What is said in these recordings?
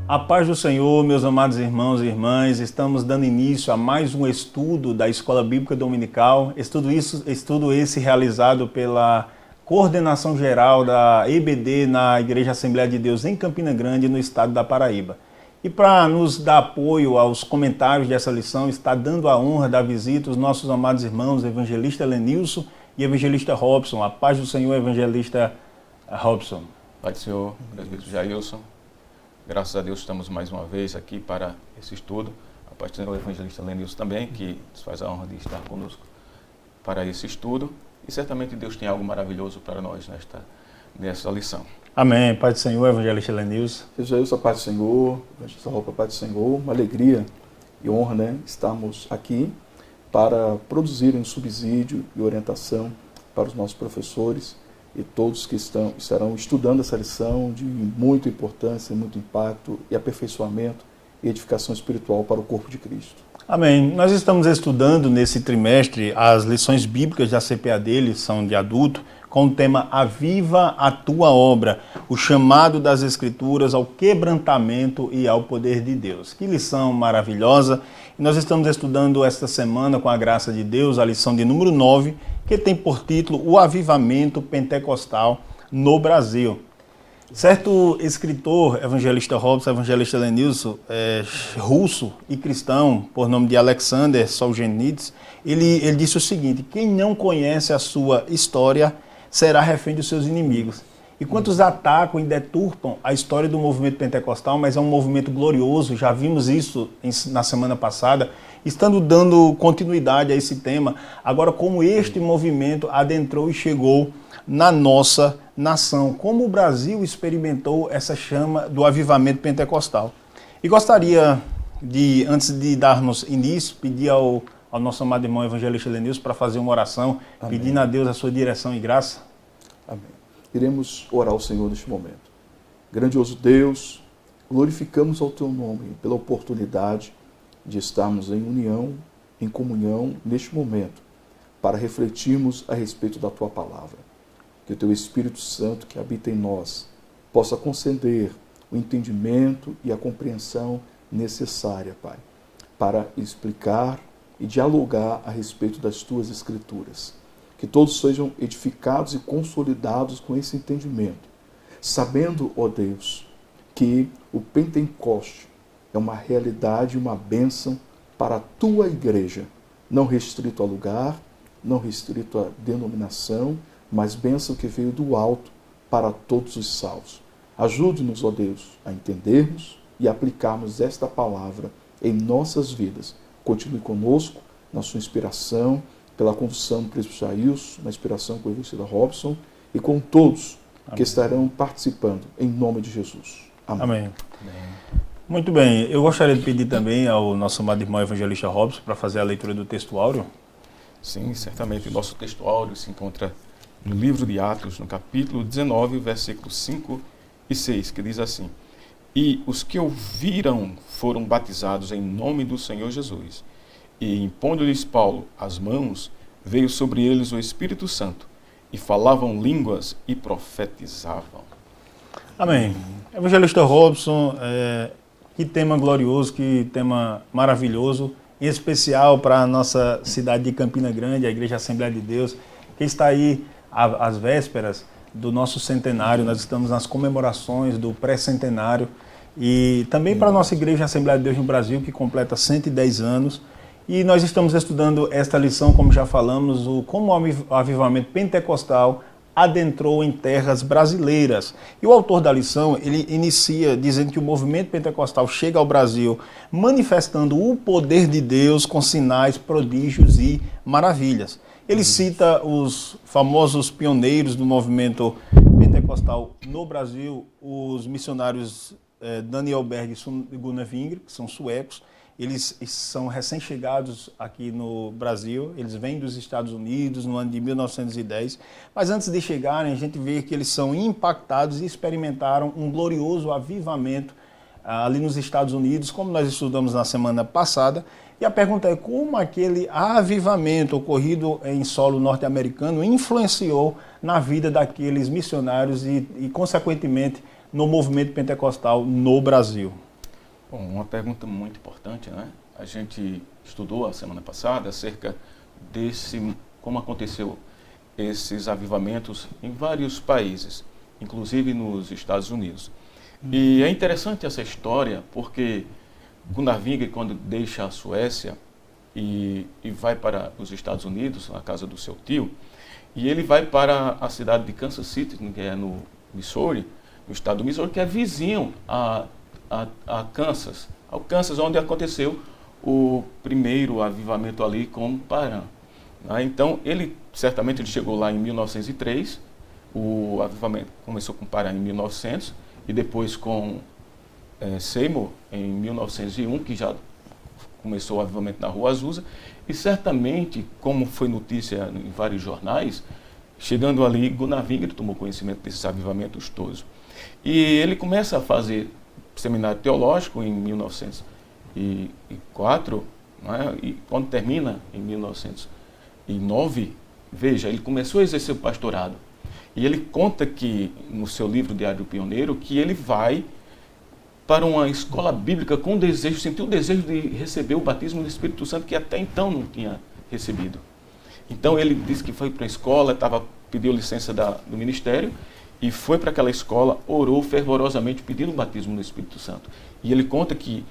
A paz do Senhor, meus amados irmãos e irmãs, estamos dando início a mais um estudo da Escola Bíblica Dominical, estudo esse realizado pela Coordenação Geral da EBD na Igreja Assembleia de Deus em Campina Grande, no estado da Paraíba. E para nos dar apoio aos comentários dessa lição, está dando a honra da visita os nossos amados irmãos, evangelista Lenilson e evangelista Robson. A paz do Senhor, evangelista Robson. Pai do Senhor, presbítero Jailson. Graças a Deus estamos mais uma vez aqui para esse estudo. A paz do Senhor, evangelista Lenilson também, que nos faz a honra de estar conosco para esse estudo. E certamente Deus tem algo maravilhoso para nós nessa lição. Amém. Paz do Senhor, evangelista Lenilson. Jailson, a paz do Senhor, evangelista Robson, a paz do Senhor. Uma alegria e honra, estarmos aqui para produzir um subsídio e orientação para os nossos professores e todos que estarão estudando essa lição de muita importância, muito impacto e aperfeiçoamento e edificação espiritual para o corpo de Cristo. Amém. Nós estamos estudando nesse trimestre as lições bíblicas da CPAD, lição de adulto, com o tema Aviva a Tua Obra, o chamado das Escrituras ao quebrantamento e ao poder de Deus. Que lição maravilhosa! E nós estamos estudando esta semana, com a graça de Deus, a lição de número 9, que tem por título O Avivamento Pentecostal no Brasil. Certo escritor, evangelista Robson, evangelista Lenilson, russo e cristão, por nome de Alexander Solzhenitsyn, ele disse o seguinte: quem não conhece a sua história será refém dos seus inimigos. E quantos atacam e deturpam a história do movimento pentecostal, mas é um movimento glorioso, já vimos isso na semana passada, estando dando continuidade a esse tema, agora como este movimento adentrou e chegou na nossa nação, como o Brasil experimentou essa chama do avivamento pentecostal. E gostaria de, antes de darmos início, pedir ao nosso amado irmão evangelista Lenilson para fazer uma oração, amém, pedindo a Deus a sua direção e graça. Amém. Iremos orar ao Senhor neste momento. Grandioso Deus, glorificamos ao Teu nome pela oportunidade de estarmos em união, em comunhão neste momento, para refletirmos a respeito da Tua palavra. Que o Teu Espírito Santo que habita em nós possa conceder o entendimento e a compreensão necessária, Pai, para explicar e dialogar a respeito das Tuas Escrituras. Que todos sejam edificados e consolidados com esse entendimento, sabendo, ó Deus, que o Pentecoste é uma realidade, uma bênção para a Tua igreja, não restrito a lugar, não restrito a denominação, mas bênção que veio do alto para todos os salvos. Ajude-nos, ó Deus, a entendermos e aplicarmos esta palavra em nossas vidas. Continue conosco na sua inspiração, pela condução do presbítero Jailson, na inspiração com o evangelista Robson e com todos que estarão participando, em nome de Jesus. Amém. Amém. Muito bem, eu gostaria de pedir também ao nosso amado irmão evangelista Robson para fazer a leitura do texto áureo. Sim, certamente. O nosso texto áureo se encontra no livro de Atos, no capítulo 19, versículos 5 e 6, que diz assim: E os que ouviram foram batizados em nome do Senhor Jesus. E, impondo-lhes Paulo as mãos, veio sobre eles o Espírito Santo, e falavam línguas e profetizavam. Amém. Evangelista Robson, que tema glorioso, que tema maravilhoso, em especial para a nossa cidade de Campina Grande, a Igreja Assembleia de Deus, que está aí às vésperas do nosso centenário. Nós estamos nas comemorações do pré-centenário, e também para a nossa Igreja Assembleia de Deus no Brasil, que completa 110 anos. E nós estamos estudando esta lição, como já falamos, como o avivamento pentecostal adentrou em terras brasileiras. E o autor da lição, ele inicia dizendo que o movimento pentecostal chega ao Brasil manifestando o poder de Deus com sinais, prodígios e maravilhas. Ele cita os famosos pioneiros do movimento pentecostal no Brasil, os missionários Daniel Berg e Gunnar Wingre, que são suecos. Eles são recém-chegados aqui no Brasil, eles vêm dos Estados Unidos no ano de 1910, mas antes de chegarem a gente vê que eles são impactados e experimentaram um glorioso avivamento ali nos Estados Unidos, como nós estudamos na semana passada. E a pergunta é como aquele avivamento ocorrido em solo norte-americano influenciou na vida daqueles missionários e consequentemente, no movimento pentecostal no Brasil. Bom, uma pergunta muito importante, né? A gente estudou a semana passada acerca como aconteceu esses avivamentos em vários países, inclusive nos Estados Unidos. E é interessante essa história porque Gunnar Wingre, quando deixa a Suécia e vai para os Estados Unidos, na casa do seu tio, e ele vai para a cidade de Kansas City, que é no Missouri, no estado do Missouri, que é vizinho a Kansas, ao Kansas, onde aconteceu o primeiro avivamento ali com Paran. Então, certamente ele chegou lá em 1903, o avivamento começou com Paran em 1900, e depois com Seymour em 1901, que já começou o avivamento na Rua Azusa, e certamente, como foi notícia em vários jornais, chegando ali, Gunnar Wingre tomou conhecimento desses avivamentos todos. E ele começa a fazer seminário teológico em 1904, né? E quando termina, em 1909, veja, ele começou a exercer o pastorado. E ele conta que, no seu livro Diário do Pioneiro, que ele vai para uma escola bíblica com desejo, sentiu o desejo de receber o batismo do Espírito Santo, que até então não tinha recebido. Então ele disse que foi para a escola, pediu licença do ministério, e foi para aquela escola, orou fervorosamente, pedindo o batismo do Espírito Santo. E ele conta que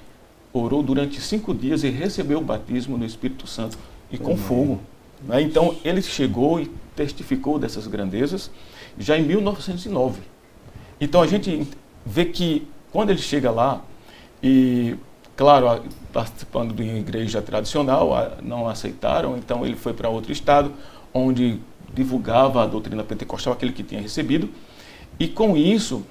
orou durante 5 dias e recebeu o batismo do Espírito Santo, e com fogo. Né? Então ele chegou e testificou dessas grandezas já em 1909. Então a gente vê que quando ele chega lá, e claro, participando de uma igreja tradicional, não aceitaram, então ele foi para outro estado, onde divulgava a doutrina pentecostal, aquele que tinha recebido, e com isso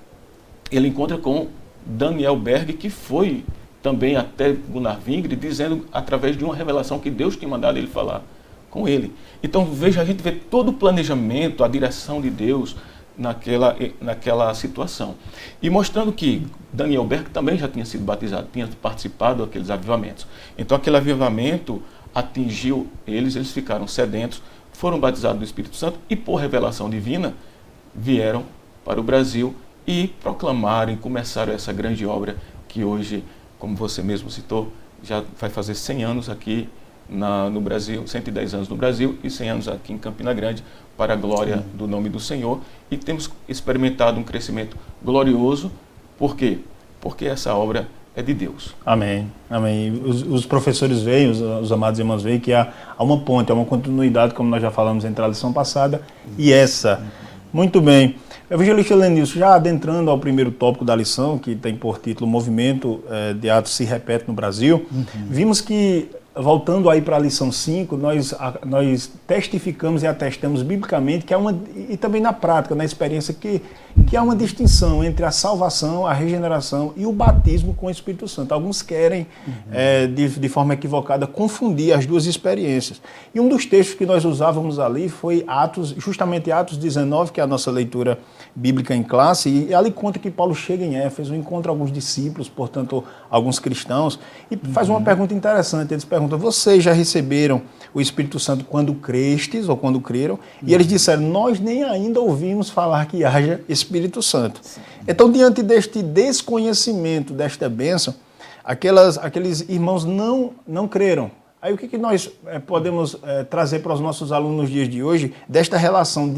ele encontra com Daniel Berg, que foi também até Gunnar Wingre, dizendo através de uma revelação que Deus tinha mandado ele falar com ele. Então veja, a gente vê todo o planejamento, a direção de Deus naquela situação. E mostrando que Daniel Berg também já tinha sido batizado, tinha participado daqueles avivamentos. Então aquele avivamento atingiu eles ficaram sedentos, foram batizados do Espírito Santo e por revelação divina vieram para o Brasil e proclamaram e começaram essa grande obra que hoje, como você mesmo citou, já vai fazer 100 anos aqui no Brasil, 110 anos no Brasil e 100 anos aqui em Campina Grande, para a glória do nome do Senhor. E temos experimentado um crescimento glorioso. Por quê? Porque essa obra é de Deus. Amém. Amém. Os professores veem, os amados irmãos veem que há uma ponte, há uma continuidade, como nós já falamos entre a lição passada e essa. Muito bem. Evangelista Lenilson, já adentrando ao primeiro tópico da lição, que tem por título Movimento de Atos se repete no Brasil, vimos que, voltando aí para a lição 5, nós testificamos e atestamos biblicamente que há e também na prática, na experiência, que há uma distinção entre a salvação, a regeneração e o batismo com o Espírito Santo. Alguns querem, de forma equivocada, confundir as duas experiências. E um dos textos que nós usávamos ali foi justamente Atos 19, que é a nossa leitura bíblica em classe, e ali conta que Paulo chega em Éfeso, encontra alguns discípulos, portanto, alguns cristãos, e faz uma pergunta interessante. Eles perguntam: vocês já receberam o Espírito Santo quando crestes, ou quando creram? E eles disseram: nós nem ainda ouvimos falar que haja Espírito Santo. Então, diante deste desconhecimento, desta bênção, aqueles irmãos não creram. Aí o que nós podemos trazer para os nossos alunos nos dias de hoje, desta relação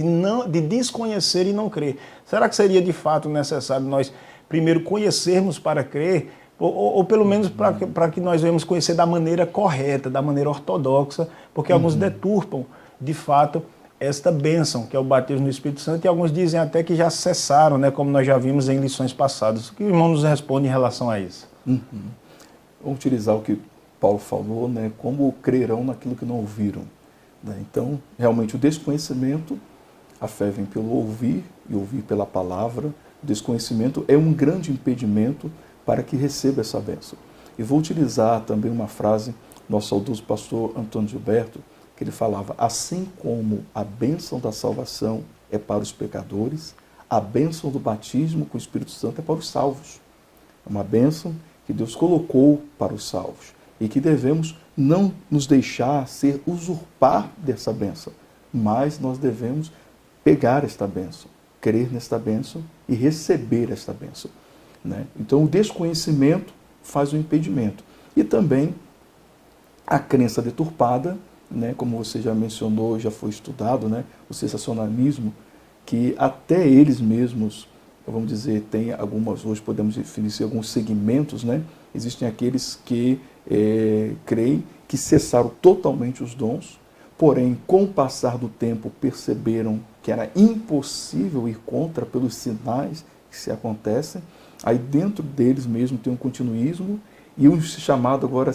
de desconhecer e não crer? Será que seria de fato necessário nós primeiro conhecermos para crer, ou pelo menos para que nós venhamos conhecer da maneira correta, da maneira ortodoxa, porque alguns deturpam de fato esta bênção, que é o batismo no Espírito Santo, e alguns dizem até que já cessaram, né, como nós já vimos em lições passadas. O que o irmão nos responde em relação a isso? Vamos utilizar o que Paulo falou, né, como crerão naquilo que não ouviram. Né? Então, realmente, o desconhecimento, a fé vem pelo ouvir e ouvir pela palavra. O desconhecimento é um grande impedimento para que receba essa bênção. E vou utilizar também uma frase do nosso saudoso pastor Antônio Gilberto, que ele falava: assim como a bênção da salvação é para os pecadores, a bênção do batismo com o Espírito Santo é para os salvos. É uma bênção que Deus colocou para os salvos e que devemos não nos deixar ser usurpar dessa bênção, mas nós devemos pegar esta bênção, crer nesta bênção e receber esta bênção. Né? Então, o desconhecimento faz o impedimento. E também a crença deturpada, né, como você já mencionou, já foi estudado, né, o sensacionalismo, que até eles mesmos, vamos dizer, tem algumas, hoje podemos definir alguns segmentos, né? Existem aqueles que creem que cessaram totalmente os dons, porém, com o passar do tempo, perceberam que era impossível ir contra pelos sinais que se acontecem. Aí dentro deles mesmo tem um continuismo e um chamado agora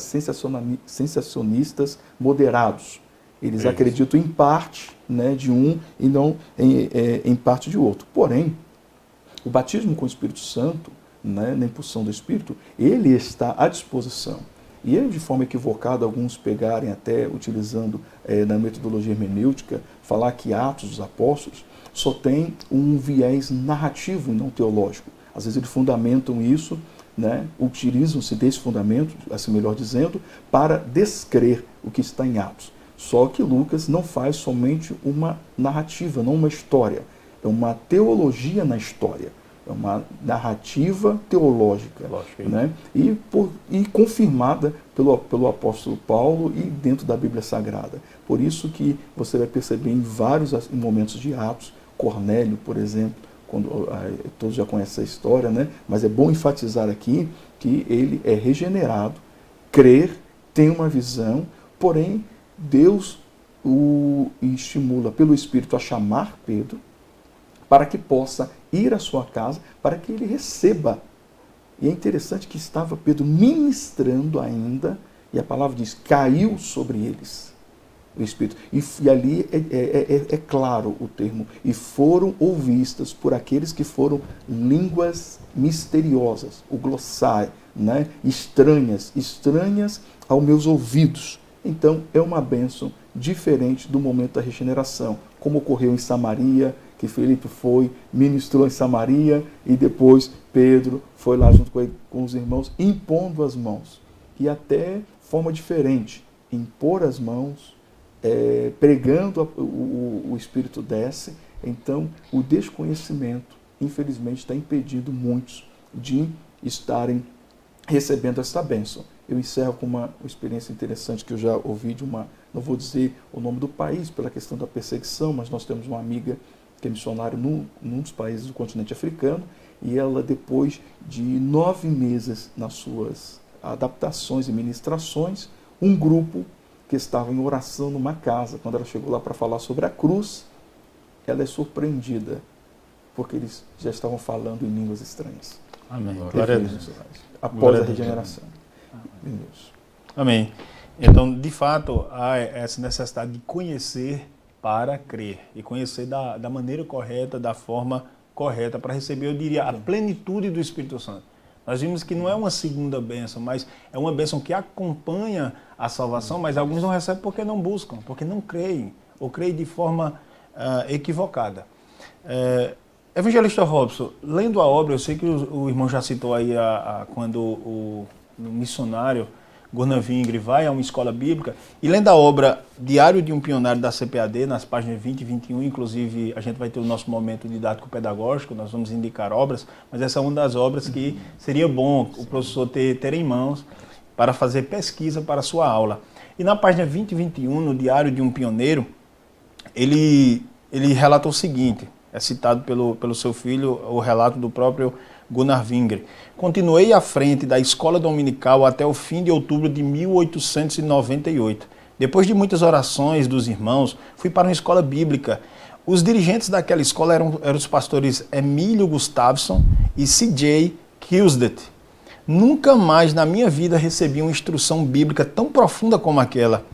sensacionistas moderados. Eles acreditam em parte, né, de um e não em parte de outro. Porém, o batismo com o Espírito Santo, né, na impulsão do Espírito, ele está à disposição. E de forma equivocada, alguns pegarem até, utilizando na metodologia hermenêutica, falar que Atos dos Apóstolos só tem um viés narrativo e não teológico. Às vezes eles fundamentam isso, né, utilizam-se desse fundamento, assim melhor dizendo, para descrer o que está em Atos. Só que Lucas não faz somente uma narrativa, não uma história. É uma teologia na história. É uma narrativa teológica, né? E confirmada pelo apóstolo Paulo e dentro da Bíblia Sagrada. Por isso que você vai perceber em vários momentos de Atos, Cornélio, por exemplo, todos já conhecem essa história, né? Mas é bom enfatizar aqui que ele é regenerado, crer, tem uma visão, porém Deus o estimula pelo Espírito a chamar Pedro para que possa ir à sua casa, para que ele receba. E é interessante que estava Pedro ministrando ainda, e a palavra diz, caiu sobre eles o Espírito. E ali é claro o termo, e foram ouvistas por aqueles que foram línguas misteriosas, o glossário, né? estranhas aos meus ouvidos. Então é uma bênção diferente do momento da regeneração, como ocorreu em Samaria, que Felipe foi, ministrou em Samaria, e depois Pedro foi lá junto com os irmãos, impondo as mãos. E até forma diferente, impor as mãos, pregando, o Espírito desce. Então, o desconhecimento, infelizmente, está impedindo muitos de estarem recebendo essa bênção. Eu encerro com uma experiência interessante que eu já ouvi de uma, não vou dizer o nome do país pela questão da perseguição, mas nós temos uma amiga que é missionária num dos países do continente africano, e ela, depois de 9 meses nas suas adaptações e ministrações, um grupo que estava em oração numa casa, quando ela chegou lá para falar sobre a cruz, ela é surpreendida, porque eles já estavam falando em línguas estranhas. Amém. Glória a Deus. Após a regeneração. Amém. Então, de fato, há essa necessidade de conhecer para crer, e conhecer da maneira correta, da forma correta, para receber, eu diria, a plenitude do Espírito Santo. Nós vimos que não é uma segunda bênção, mas é uma bênção que acompanha a salvação, mas alguns não recebem porque não buscam, porque não creem, ou creem de forma equivocada. Evangelista Robson, lendo a obra, eu sei que o irmão já citou aí quando o missionário Gunnar Wingre vai a uma escola bíblica, e lendo a obra Diário de um Pioneiro da CPAD, nas páginas 20 e 21, inclusive a gente vai ter o nosso momento didático-pedagógico, nós vamos indicar obras, mas essa é uma das obras que seria bom o professor ter em mãos para fazer pesquisa para a sua aula. E na página 20 e 21, no Diário de um Pioneiro, ele relata o seguinte, é citado pelo seu filho, o relato do próprio Gunnar Wingre. Continuei à frente da escola dominical até o fim de outubro de 1898. Depois de muitas orações dos irmãos, fui para uma escola bíblica. Os dirigentes daquela escola eram os pastores Emílio Gustafsson e C.J. Kilsted. Nunca mais na minha vida recebi uma instrução bíblica tão profunda como aquela.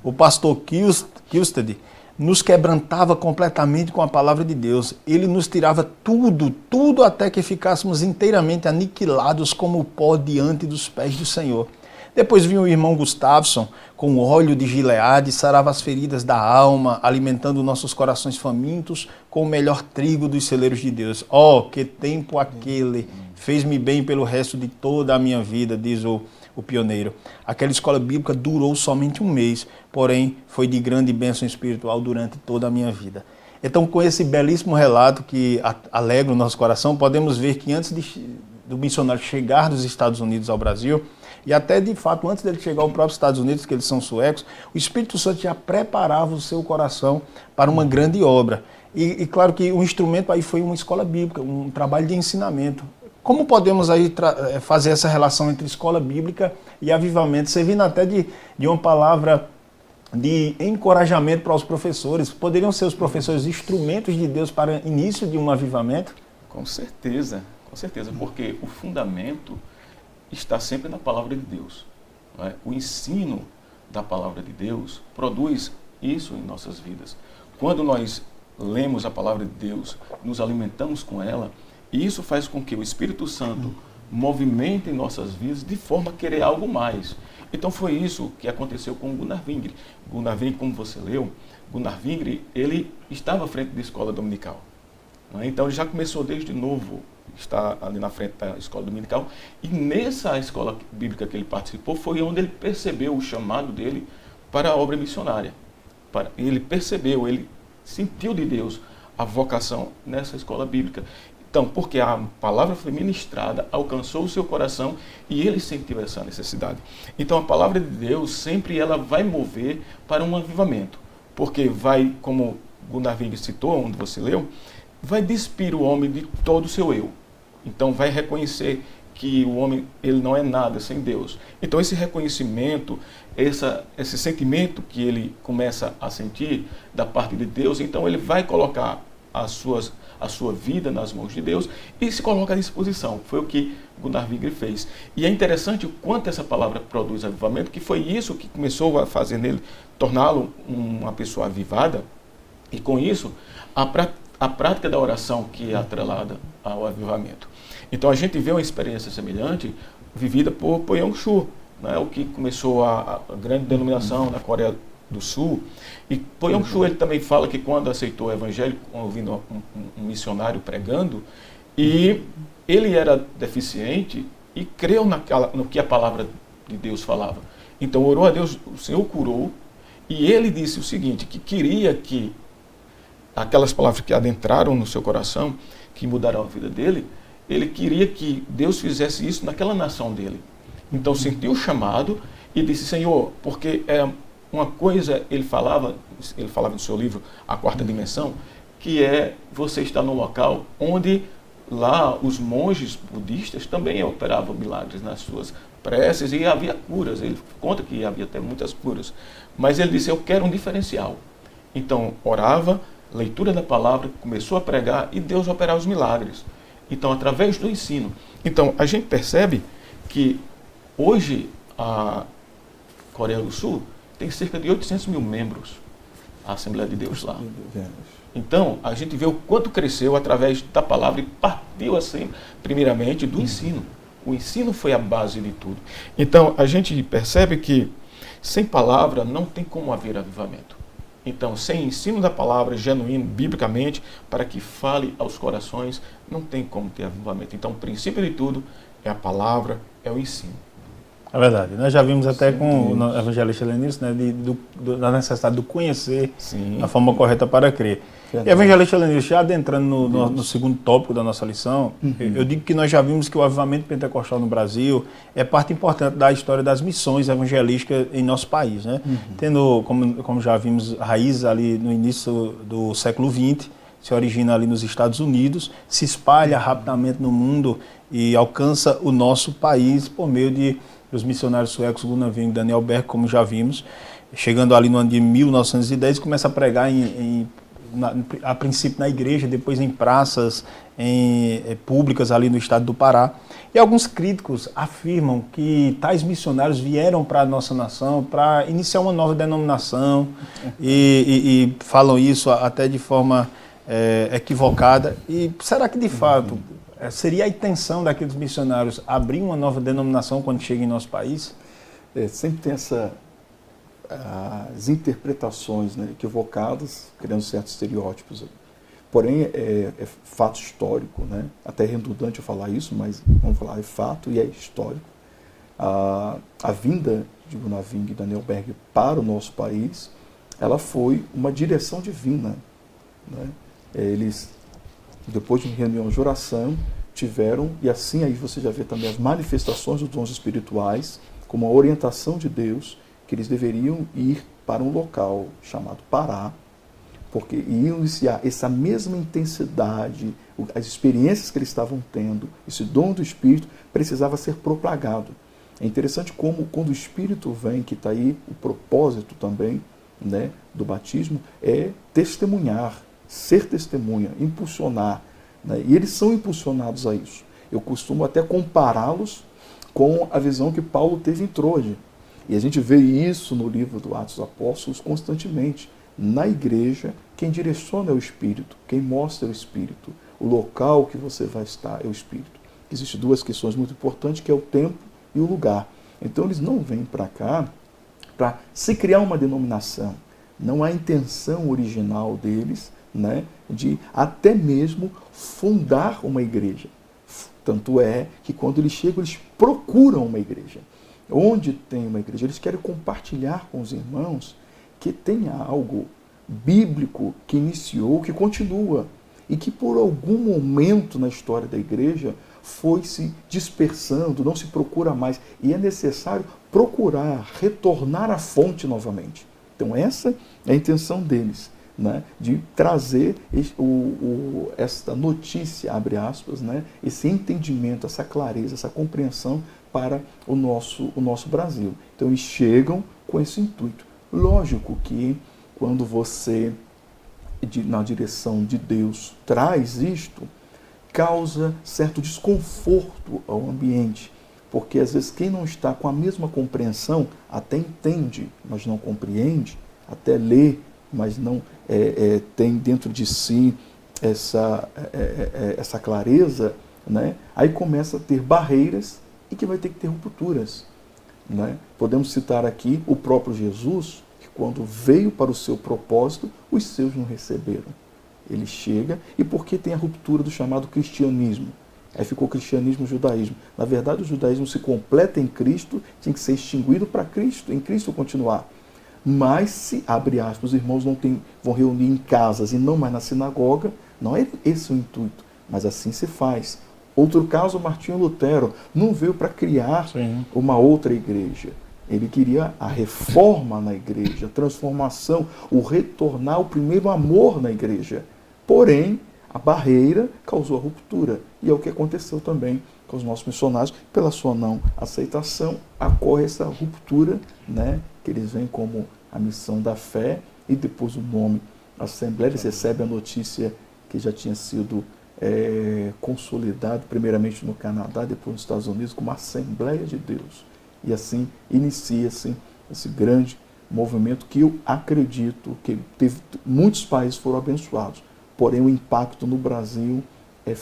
O pastor Kilsted nos quebrantava completamente com a palavra de Deus. Ele nos tirava tudo até que ficássemos inteiramente aniquilados como o pó diante dos pés do Senhor. Depois vinha o irmão Gustafsson com o óleo de Gileade, sarava as feridas da alma, alimentando nossos corações famintos com o melhor trigo dos celeiros de Deus. Oh, que tempo aquele! Fez-me bem pelo resto de toda a minha vida, diz o pioneiro. Aquela escola bíblica durou somente um mês, porém foi de grande bênção espiritual durante toda a minha vida. Então, com esse belíssimo relato que alegra o nosso coração, podemos ver que antes do missionário chegar dos Estados Unidos ao Brasil, e até de fato, antes dele chegar aos próprios Estados Unidos, que eles são suecos, o Espírito Santo já preparava o seu coração para uma grande obra. E claro que o instrumento aí foi uma escola bíblica, um trabalho de ensinamento. Como podemos aí fazer essa relação entre escola bíblica e avivamento, servindo até de uma palavra de encorajamento para os professores? Poderiam ser os professores instrumentos de Deus para início de um avivamento? Com certeza, porque o fundamento está sempre na palavra de Deus. Não é? O ensino da palavra de Deus produz isso em nossas vidas. Quando nós lemos a palavra de Deus, nos alimentamos com ela, e isso faz com que o Espírito Santo movimente em nossas vidas de forma a querer algo mais. Então foi isso que aconteceu com Gunnar Wingre. Gunnar Wingre, como você leu, Gunnar Wingre, ele estava à frente da escola dominical. Então ele já começou desde novo, está ali na frente da escola dominical, e nessa escola bíblica que ele participou foi onde ele percebeu o chamado dele para a obra missionária. Ele percebeu, ele sentiu de Deus a vocação nessa escola bíblica. Então, porque a palavra foi ministrada, alcançou o seu coração e ele sentiu essa necessidade. Então, a palavra de Deus sempre ela vai mover para um avivamento, porque vai, como Gunnar Wingre citou, onde você leu, vai despir o homem de todo o seu eu. Então, vai reconhecer que o homem ele não é nada sem Deus. Então, esse reconhecimento, esse sentimento que ele começa a sentir da parte de Deus, então ele vai colocar a sua vida nas mãos de Deus e se coloca à disposição. Foi o que Gunnar Wingre fez. E é interessante o quanto essa palavra produz avivamento, que foi isso que começou a fazer nele, torná-lo uma pessoa avivada, e com isso, a prática da oração que é atrelada ao avivamento. Então a gente vê uma experiência semelhante vivida por Poyong-Chu, né, o que começou a grande denominação na Coreia do Sul. E Poyong-Chu ele também fala que quando aceitou o evangelho, ouvindo um missionário pregando, e ele era deficiente e creu no que a palavra de Deus falava. Então orou a Deus, o Senhor o curou, e ele disse o seguinte, que queria que aquelas palavras que adentraram no seu coração, que mudaram a vida dele, ele queria que Deus fizesse isso naquela nação dele. Então sentiu o chamado e disse, Senhor, porque uma coisa ele falava no seu livro, A Quarta Dimensão, que é você estar num local onde lá os monges budistas também operavam milagres nas suas preces e havia curas. Ele conta que havia até muitas curas. Mas ele disse, eu quero um diferencial. Então orava, leitura da palavra, começou a pregar e Deus operava os milagres. Então, através do ensino. Então, a gente percebe que hoje a Coreia do Sul tem cerca de 800 mil membros, a Assembleia de Deus lá. Então, a gente vê o quanto cresceu através da palavra e partiu assim, primeiramente, do ensino. O ensino foi a base de tudo. Então, a gente percebe que sem palavra não tem como haver avivamento. Então, sem ensino da palavra genuíno, biblicamente, para que fale aos corações, não tem como ter avivamento. Então, o princípio de tudo é a palavra, é o ensino. É verdade. Nós já vimos até com o evangelista Lenilson, né, da necessidade de conhecer a forma correta para crer. E evangelista Lenilson, já adentrando no segundo tópico da nossa lição, eu digo que nós já vimos que o avivamento pentecostal no Brasil é parte importante da história das missões evangelísticas em nosso país, né? Tendo, como já vimos, raízes ali no início do século XX, se origina ali nos Estados Unidos, se espalha rapidamente no mundo e alcança o nosso país por meio dos missionários suecos Gunnar Wingre e Daniel Berg, como já vimos, chegando ali no ano de 1910, começa a pregar a princípio na igreja, depois em praças públicas ali no estado do Pará. E alguns críticos afirmam que tais missionários vieram para a nossa nação para iniciar uma nova denominação e falam isso até de forma equivocada. E será que de fato seria a intenção daqueles missionários abrir uma nova denominação quando chega em nosso país? Sempre tem as interpretações, né, equivocadas, criando certos estereótipos. Porém, é fato histórico, né? Até é redundante eu falar isso, mas vamos falar, é fato e é histórico. A vinda de Gunnar Wingre e Daniel Berg para o nosso país, ela foi uma direção divina, né? Eles, depois de uma reunião de oração, tiveram, e assim aí você já vê também as manifestações dos dons espirituais, como a orientação de Deus, que eles deveriam ir para um local chamado Pará, porque iam iniciar essa mesma intensidade, as experiências que eles estavam tendo, esse dom do Espírito precisava ser propagado. É interessante como, quando o Espírito vem, que está aí o propósito também, né, do batismo, é testemunhar, ser testemunha, impulsionar, né, e eles são impulsionados a isso. Eu costumo até compará-los com a visão que Paulo teve em Troade. E a gente vê isso no livro do Atos dos Apóstolos constantemente. Na igreja, quem direciona é o Espírito, quem mostra é o Espírito. O local que você vai estar é o Espírito. Existem duas questões muito importantes, que é o tempo e o lugar. Então eles não vêm para cá para se criar uma denominação. Não há intenção original deles, né, de até mesmo fundar uma igreja. Tanto é que quando eles chegam, eles procuram uma igreja. Onde tem uma igreja, eles querem compartilhar com os irmãos que tem algo bíblico que iniciou, que continua, e que por algum momento na história da igreja foi se dispersando, não se procura mais, e é necessário procurar, retornar à fonte novamente. Então essa é a intenção deles, né, de trazer esta notícia, abre aspas, né, esse entendimento, essa clareza, essa compreensão para o nosso Brasil. Então eles chegam com esse intuito. Lógico que quando você, na direção de Deus, traz isto, causa certo desconforto ao ambiente, porque às vezes quem não está com a mesma compreensão até entende, mas não compreende, até lê, mas não tem dentro de si essa clareza, né? Aí começa a ter barreiras e que vai ter que ter rupturas, né? Podemos citar aqui o próprio Jesus, que quando veio para o seu propósito, os seus não receberam. Ele chega, e por que tem a ruptura do chamado cristianismo? Aí ficou cristianismo e judaísmo. Na verdade, o judaísmo se completa em Cristo, tinha que ser extinguido para Cristo, em Cristo continuar. Mas se, abre aspas, os irmãos vão reunir em casas e não mais na sinagoga, não é esse o intuito, mas assim se faz. Outro caso, Martinho Lutero não veio para criar uma outra igreja. Ele queria a reforma na igreja, a transformação, o retornar ao primeiro amor na igreja. Porém, a barreira causou a ruptura. E é o que aconteceu também com os nossos missionários. Pela sua não aceitação, ocorre essa ruptura, né, que eles veem como a missão da fé, e depois o nome Assembleia. Eles recebem a notícia que já tinha sido consolidado, primeiramente no Canadá, depois nos Estados Unidos, como Assembleia de Deus. E assim inicia-se esse grande movimento que eu acredito que muitos países foram abençoados, porém o impacto no Brasil é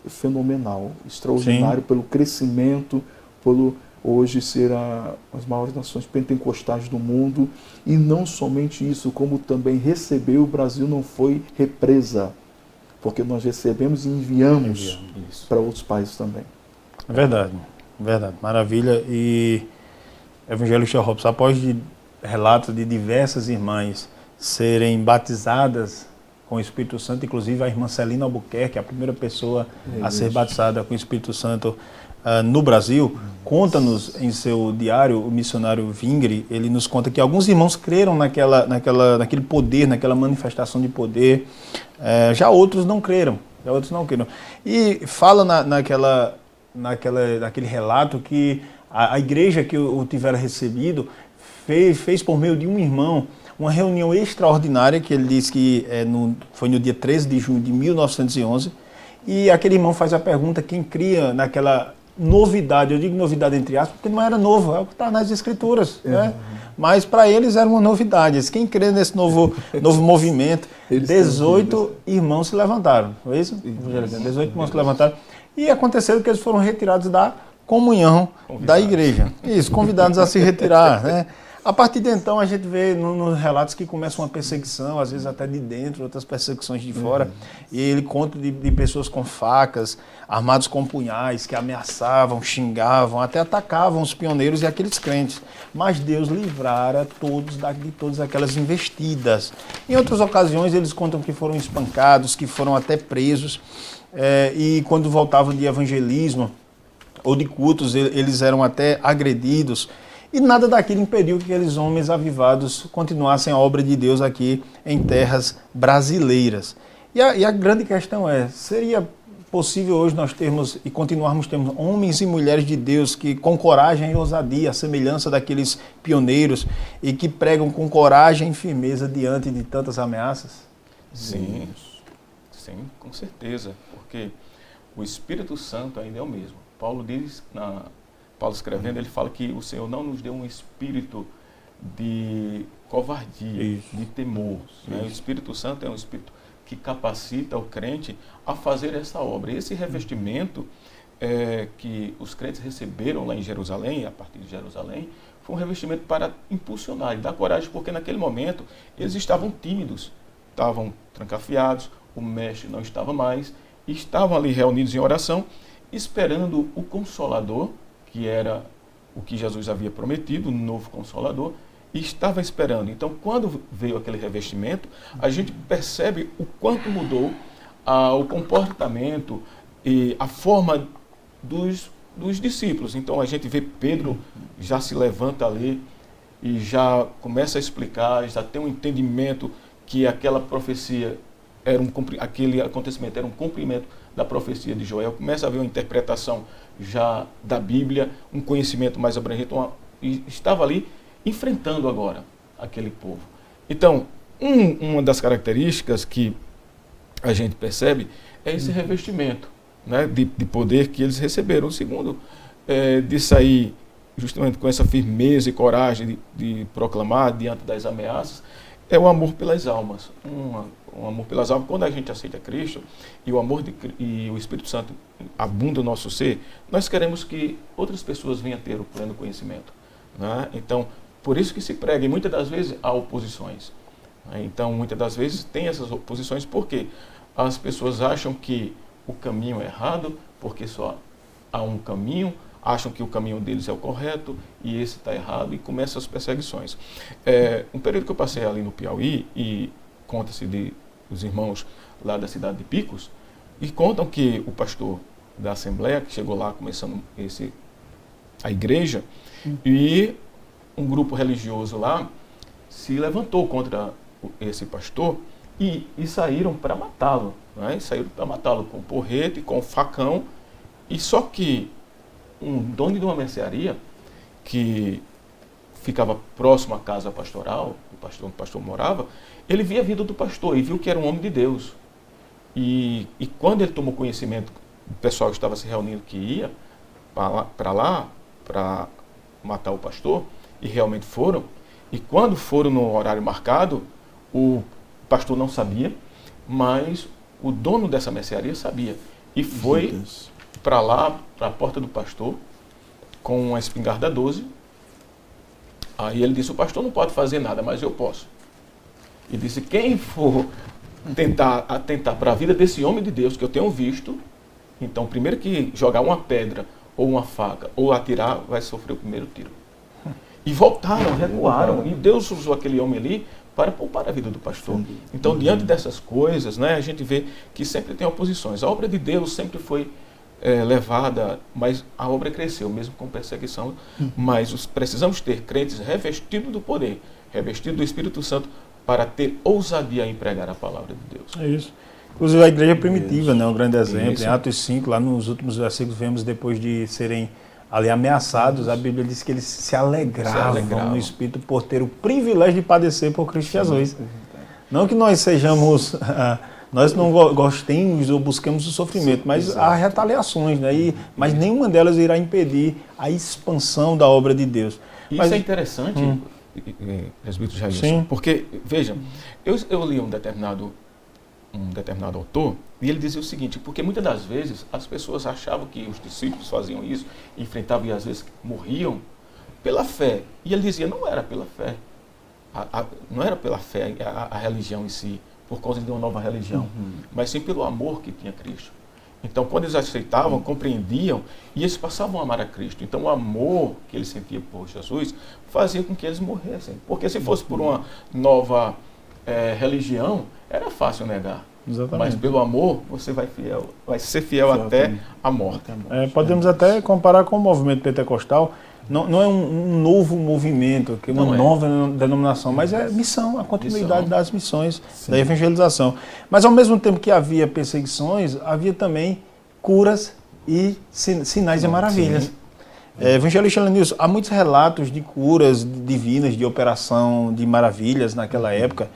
fenomenal, extraordinário. Sim. Pelo crescimento, pelo hoje ser as maiores nações pentecostais do mundo, e não somente isso, como também recebeu, o Brasil não foi represa, porque nós recebemos e enviamos para outros países também. É verdade, maravilha. E Evangelista Robson, após relatos de diversas irmãs serem batizadas com o Espírito Santo, inclusive a irmã Celina Albuquerque, a primeira pessoa a ser batizada com o Espírito Santo no Brasil, conta-nos em seu diário, o missionário Vingre, ele nos conta que alguns irmãos creram naquele poder, naquela manifestação de poder, já outros não creram. E fala naquele relato que a igreja que o tivera recebido fez por meio de um irmão uma reunião extraordinária, que ele diz que foi no dia 13 de junho de 1911, e aquele irmão faz a pergunta: quem cria naquela novidade, eu digo novidade entre aspas, porque não era novo, é o que está nas escrituras, né? Mas para eles era uma novidade. Quem crê nesse novo movimento, 18 irmãos se levantaram, não é isso? 18 irmãos se levantaram, e aconteceu que eles foram retirados da comunhão da igreja. Isso, convidados a se retirar, né? A partir de então, a gente vê nos relatos que começa uma perseguição, às vezes até de dentro, outras perseguições de fora. E ele conta de pessoas com facas, armados com punhais, que ameaçavam, xingavam, até atacavam os pioneiros e aqueles crentes. Mas Deus livrara todos de todas aquelas investidas. Em outras ocasiões, eles contam que foram espancados, que foram até presos. e quando voltavam de evangelismo ou de cultos, eles eram até agredidos. E nada daquilo impediu que aqueles homens avivados continuassem a obra de Deus aqui em terras brasileiras. E a grande questão é, seria possível hoje nós termos e continuarmos tendo homens e mulheres de Deus que com coragem e ousadia, a semelhança daqueles pioneiros e que pregam com coragem e firmeza diante de tantas ameaças? Sim, com certeza, porque o Espírito Santo ainda é o mesmo. Paulo escrevendo, ele fala que o Senhor não nos deu um espírito de covardia, de temor. Né? O Espírito Santo é um espírito que capacita o crente a fazer essa obra. Esse revestimento que os crentes receberam lá em Jerusalém, a partir de Jerusalém, foi um revestimento para impulsionar e dar coragem, porque naquele momento eles estavam tímidos, estavam trancafiados, o mestre não estava mais, e estavam ali reunidos em oração, esperando o Consolador, que era o que Jesus havia prometido, o novo Consolador, e estava esperando. Então, quando veio aquele revestimento, a gente percebe o quanto mudou o comportamento e a forma dos discípulos. Então, a gente vê Pedro já se levanta ali e já começa a explicar, já tem um entendimento que aquela profecia aquele acontecimento era um cumprimento da profecia de Joel. Começa a haver uma interpretação já da Bíblia, um conhecimento mais abrangente, e estava ali enfrentando agora aquele povo. Então, uma das características que a gente percebe é esse revestimento, né, de poder que eles receberam. O segundo, de sair justamente com essa firmeza e coragem de proclamar diante das ameaças, é o amor pelas almas. Um amor pelas almas. Quando a gente aceita Cristo e o amor e o Espírito Santo abunda o nosso ser, nós queremos que outras pessoas venham a ter o pleno conhecimento. Né? Então, por isso que se prega, e muitas das vezes há oposições. Né? Então, muitas das vezes tem essas oposições porque as pessoas acham que o caminho é errado, porque só há um caminho, acham que o caminho deles é o correto e esse está errado, e começam as perseguições. Um período que eu passei ali no Piauí, e conta-se dos irmãos lá da cidade de Picos, e contam que o pastor da Assembleia, que chegou lá começando a igreja, e um grupo religioso lá se levantou contra esse pastor e saíram para matá-lo. Né? Saíram para matá-lo com porrete, com facão, e só que um dono de uma mercearia que ficava próximo à casa pastoral, onde o pastor morava, ele via a vida do pastor e viu que era um homem de Deus. E quando ele tomou conhecimento, o pessoal estava se reunindo que ia para lá, para matar o pastor, e realmente foram, e quando foram no horário marcado, o pastor não sabia, mas o dono dessa mercearia sabia. E foi para lá, para a porta do pastor, com uma espingarda 12. Aí ele disse: o pastor não pode fazer nada, mas eu posso. E disse: quem for atentar para a vida desse homem de Deus que eu tenho visto, então primeiro que jogar uma pedra ou uma faca ou atirar, vai sofrer o primeiro tiro. E voltaram, recuaram, e Deus usou aquele homem ali para poupar a vida do pastor. Então, diante dessas coisas, né, a gente vê que sempre tem oposições. A obra de Deus sempre foi levada, mas a obra cresceu, mesmo com perseguição. Mas precisamos ter crentes revestidos do poder, revestidos do Espírito Santo, para ter ousadia em pregar a palavra de Deus. É isso. Inclusive a igreja primitiva, né, um grande exemplo. Isso. Em Atos 5, lá nos últimos versículos, vemos depois de serem ali ameaçados, a Bíblia diz que eles se alegravam no Espírito por ter o privilégio de padecer por Cristo Jesus. Não que nós sejamos, nós não gostemos ou busquemos o sofrimento, mas há retaliações, né? Mas nenhuma delas irá impedir a expansão da obra de Deus. Isso é interessante, presbítero Jailson, porque, veja, eu li um determinado autor, e ele dizia o seguinte: porque muitas das vezes as pessoas achavam que os discípulos faziam isso, enfrentavam e às vezes morriam pela fé. E ele dizia: não era pela fé, não era pela fé a religião em si, por causa de uma nova religião, mas sim pelo amor que tinha Cristo. Então, quando eles aceitavam, compreendiam, e eles passavam a amar a Cristo. Então, o amor que eles sentiam por Jesus fazia com que eles morressem. Porque se fosse por uma nova religião, era fácil negar. Mas Exatamente. pelo amor, você vai ser fiel até a morte. Podemos até comparar com o movimento pentecostal. Não é um novo movimento, que é uma Não é. nova denominação, mas é missão, a continuidade Missão. das missões, da evangelização. Mas ao mesmo tempo que havia perseguições, havia também curas e sinais e maravilhas. Evangelista Lenilson, há muitos relatos de curas divinas, de operação, de maravilhas naquela época.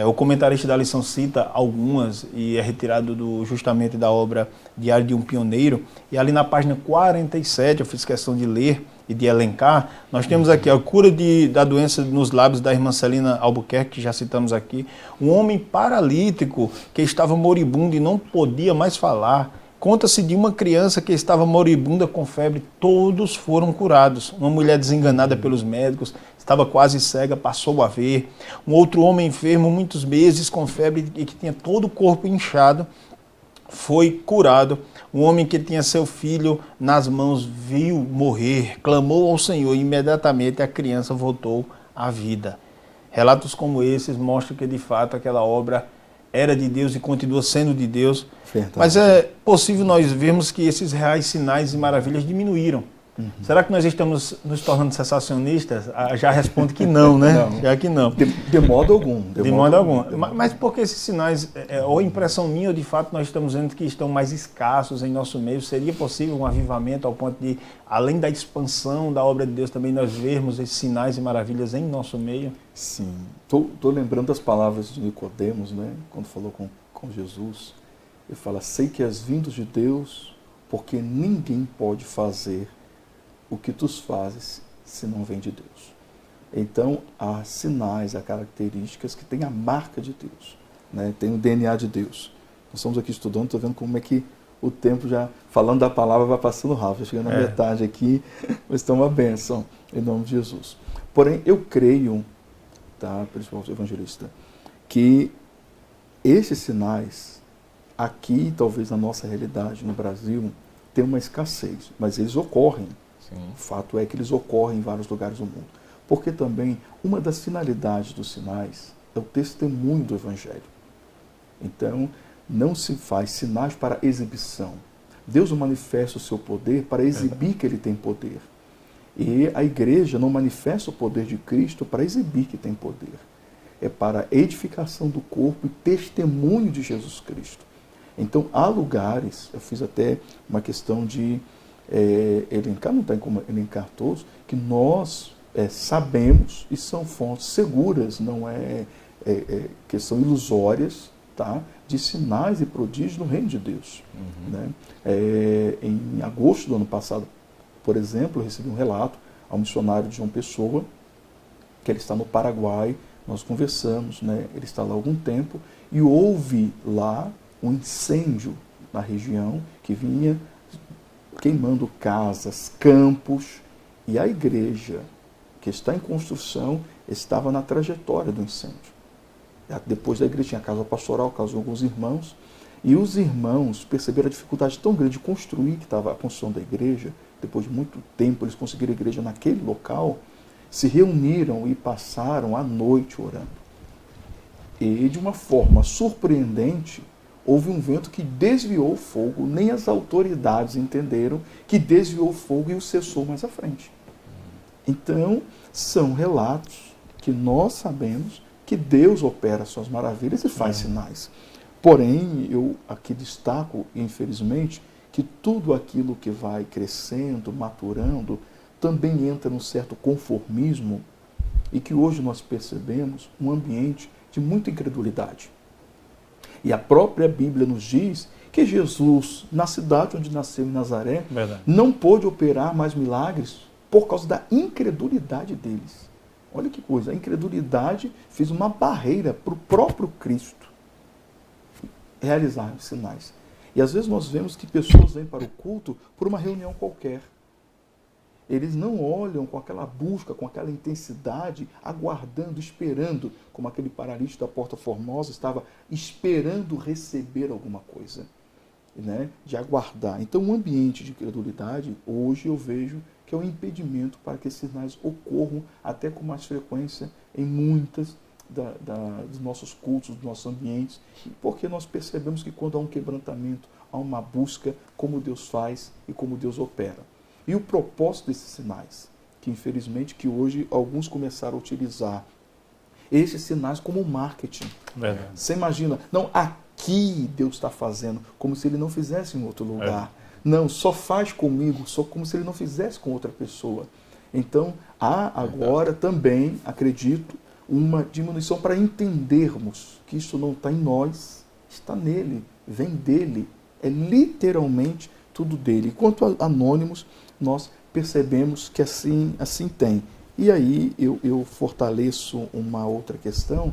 O comentarista da lição cita algumas e é retirado justamente da obra Diário de um Pioneiro. E ali na página 47, eu fiz questão de ler e de elencar, nós temos aqui a cura da doença nos lábios da irmã Celina Albuquerque, que já citamos aqui. Um homem paralítico que estava moribundo e não podia mais falar. Conta-se de uma criança que estava moribunda com febre, todos foram curados. Uma mulher desenganada pelos médicos, estava quase cega, passou a ver. Um outro homem enfermo, muitos meses com febre e que tinha todo o corpo inchado, foi curado. Um homem que tinha seu filho nas mãos viu morrer, clamou ao Senhor e imediatamente a criança voltou à vida. Relatos como esses mostram que de fato aquela obra era de Deus e continua sendo de Deus. Verdade. Mas é possível nós vermos que esses reais sinais e maravilhas diminuíram. Será que nós estamos nos tornando sensacionistas? Já respondo que não, né? Não. Já que não. De modo algum. De modo algum. Mas por que esses sinais, ou impressão minha, ou de fato nós estamos vendo que estão mais escassos em nosso meio? Seria possível um avivamento ao ponto de, além da expansão da obra de Deus, também nós vermos esses sinais e maravilhas em nosso meio? Sim. Estou lembrando das palavras de Nicodemos, né? Quando falou com Jesus. Ele fala, sei que és vindos de Deus, porque ninguém pode fazer o que tu fazes se não vem de Deus. Então, há sinais, há características que têm a marca de Deus, né? Tem o DNA de Deus. Nós estamos aqui estudando, estou vendo como é que o tempo já, falando da palavra, vai passando rápido. Chegando na metade aqui, mas está uma bênção, em nome de Jesus. Porém, eu creio, tá, principalmente evangelista, que esses sinais, aqui, talvez na nossa realidade, no Brasil, tem uma escassez, mas eles ocorrem. Sim. O fato é que eles ocorrem em vários lugares do mundo. Porque também uma das finalidades dos sinais é o testemunho do Evangelho. Então, não se faz sinais para exibição. Deus não manifesta o seu poder para exibir que ele tem poder. E a igreja não manifesta o poder de Cristo para exibir que tem poder. É para edificação do corpo e testemunho de Jesus Cristo. Então, há lugares, eu fiz até uma questão de elencar, não tem como elencar todos, que nós sabemos e são fontes seguras, não que são ilusórias, tá, de sinais e prodígios no reino de Deus. Né? Em agosto do ano passado, por exemplo, eu recebi um relato a um missionário de João Pessoa, que ele está no Paraguai, nós conversamos, né? Ele está lá há algum tempo, e houve lá um incêndio na região que vinha queimando casas, campos, e a igreja que está em construção estava na trajetória do incêndio. Depois da igreja tinha a casa pastoral, casou alguns irmãos, e os irmãos perceberam a dificuldade tão grande de construir, que estava a construção da igreja. Depois de muito tempo eles conseguiram a igreja naquele local, se reuniram e passaram a noite orando. E de uma forma surpreendente, houve um vento que desviou o fogo, nem as autoridades entenderam que desviou o fogo e o cessou mais à frente. Então, são relatos que nós sabemos que Deus opera suas maravilhas e faz sinais. Porém, eu aqui destaco, infelizmente, que tudo aquilo que vai crescendo, maturando, também entra num certo conformismo e que hoje nós percebemos um ambiente de muita incredulidade. E a própria Bíblia nos diz que Jesus, na cidade onde nasceu, em Nazaré, não pôde operar mais milagres por causa da incredulidade deles. Olha que coisa, a incredulidade fez uma barreira para o próprio Cristo realizar sinais. E às vezes nós vemos que pessoas vêm para o culto por uma reunião qualquer. Eles não olham com aquela busca, com aquela intensidade, aguardando, esperando, como aquele paralítico da Porta Formosa estava esperando receber alguma coisa, né? De aguardar. Então, um ambiente de credulidade, hoje eu vejo que é um impedimento para que esses sinais ocorram até com mais frequência em muitas dos nossos cultos, dos nossos ambientes, porque nós percebemos que quando há um quebrantamento, há uma busca como Deus faz e como Deus opera. E o propósito desses sinais, que infelizmente que hoje alguns começaram a utilizar esses sinais como marketing. Verdade. Você imagina, não, aqui Deus está fazendo, como se Ele não fizesse em outro lugar. Não, só faz comigo, só como se Ele não fizesse com outra pessoa. Então, há agora também, acredito, uma diminuição para entendermos que isso não está em nós, está nele, vem dele, é literalmente tudo dele. Enquanto anônimos, nós percebemos que assim tem. E aí eu fortaleço uma outra questão,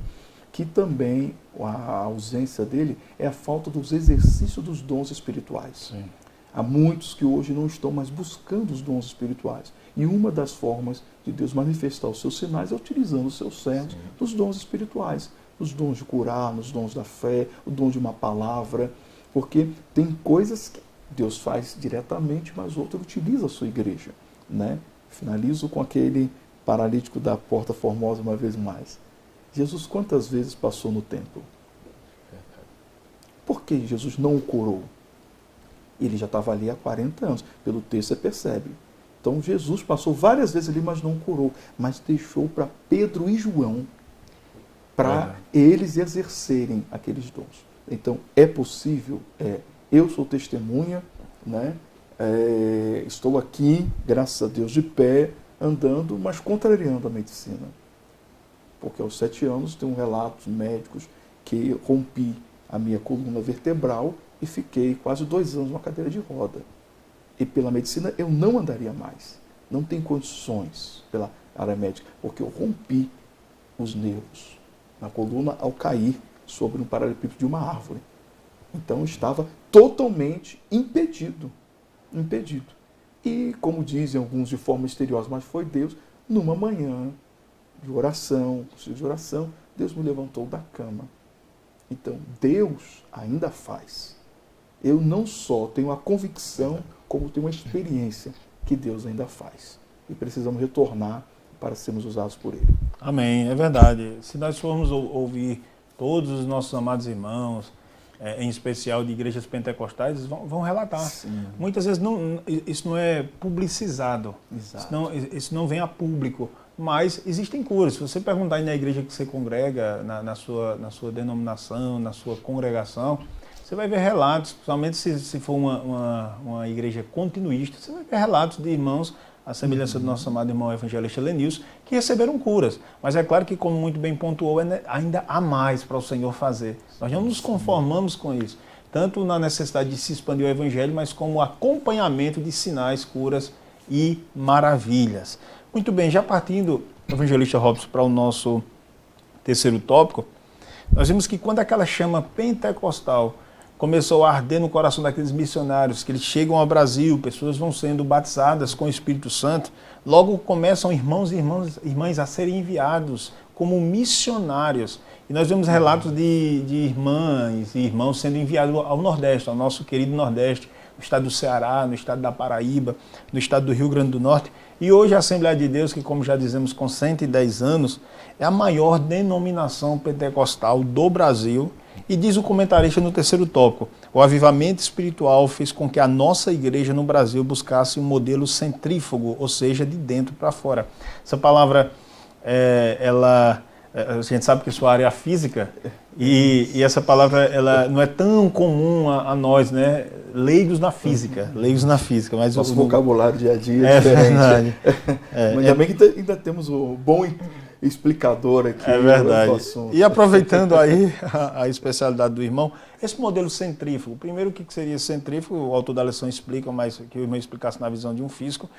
que também a ausência dele é a falta dos exercícios dos dons espirituais. Sim. Há muitos que hoje não estão mais buscando os dons espirituais. E uma das formas de Deus manifestar os seus sinais é utilizando os seus servos nos dons espirituais. Nos dons de curar, nos dons da fé, o dom de uma palavra. Porque tem coisas que Deus faz diretamente, mas outro utiliza a sua igreja. Né? Finalizo com aquele paralítico da Porta Formosa uma vez mais. Jesus quantas vezes passou no templo? Por que Jesus não o curou? Ele já estava ali há 40 anos. Pelo texto você percebe. Então Jesus passou várias vezes ali, mas não curou. Mas deixou para Pedro e João, para eles exercerem aqueles dons. Então é possível, eu sou testemunha, né? Estou aqui, graças a Deus, de pé, andando, mas contrariando a medicina. Porque aos 7 anos tenho relatos médicos que rompi a minha coluna vertebral e fiquei quase 2 anos numa cadeira de roda. E pela medicina eu não andaria mais. Não tem condições pela área médica, porque eu rompi os nervos na coluna ao cair sobre um paralelepípedo de uma árvore. Então estava totalmente impedido. E, como dizem alguns de forma misteriosa, mas foi Deus, numa manhã de oração, Deus me levantou da cama. Então, Deus ainda faz. Eu não só tenho a convicção, como tenho a experiência que Deus ainda faz. E precisamos retornar para sermos usados por Ele. Amém, é verdade. Se nós formos ouvir todos os nossos amados irmãos, em especial de igrejas pentecostais, vão relatar. Sim. Muitas vezes isso não é publicizado, isso não vem a público, mas existem curas. Se você perguntar aí na igreja que você congrega, na sua denominação, na sua congregação, você vai ver relatos, principalmente se for uma igreja continuista, você vai ver relatos de irmãos, a semelhança do nosso amado irmão evangelista Lenilson, que receberam curas. Mas é claro que, como muito bem pontuou, ainda há mais para o Senhor fazer. Nós não nos conformamos com isso, tanto na necessidade de se expandir o evangelho, mas como acompanhamento de sinais, curas e maravilhas. Muito bem, já partindo, evangelista Robson, para o nosso terceiro tópico, nós vimos que quando aquela chama pentecostal começou a arder no coração daqueles missionários, que eles chegam ao Brasil, pessoas vão sendo batizadas com o Espírito Santo, logo começam irmãos e irmãs a serem enviados como missionários. E nós vemos relatos de irmãs e irmãos sendo enviados ao Nordeste, ao nosso querido Nordeste, no estado do Ceará, no estado da Paraíba, no estado do Rio Grande do Norte. E hoje a Assembleia de Deus, que como já dizemos, com 110 anos, é a maior denominação pentecostal do Brasil. E diz o comentarista no terceiro tópico, o avivamento espiritual fez com que a nossa igreja no Brasil buscasse um modelo centrífugo, ou seja, de dentro para fora. Essa palavra, a gente sabe que sua área é física, e essa palavra ela não é tão comum a nós, né? Leigos na física. Mas nosso vocabulário dia a dia é diferente. Verdade. Mas ainda bem que ainda temos um bom explicador aqui. É verdade. E aproveitando aí a especialidade do irmão, esse modelo centrífugo, primeiro o que seria centrífugo, o autor da lição explica, mas que o irmão explicasse na visão de um físico,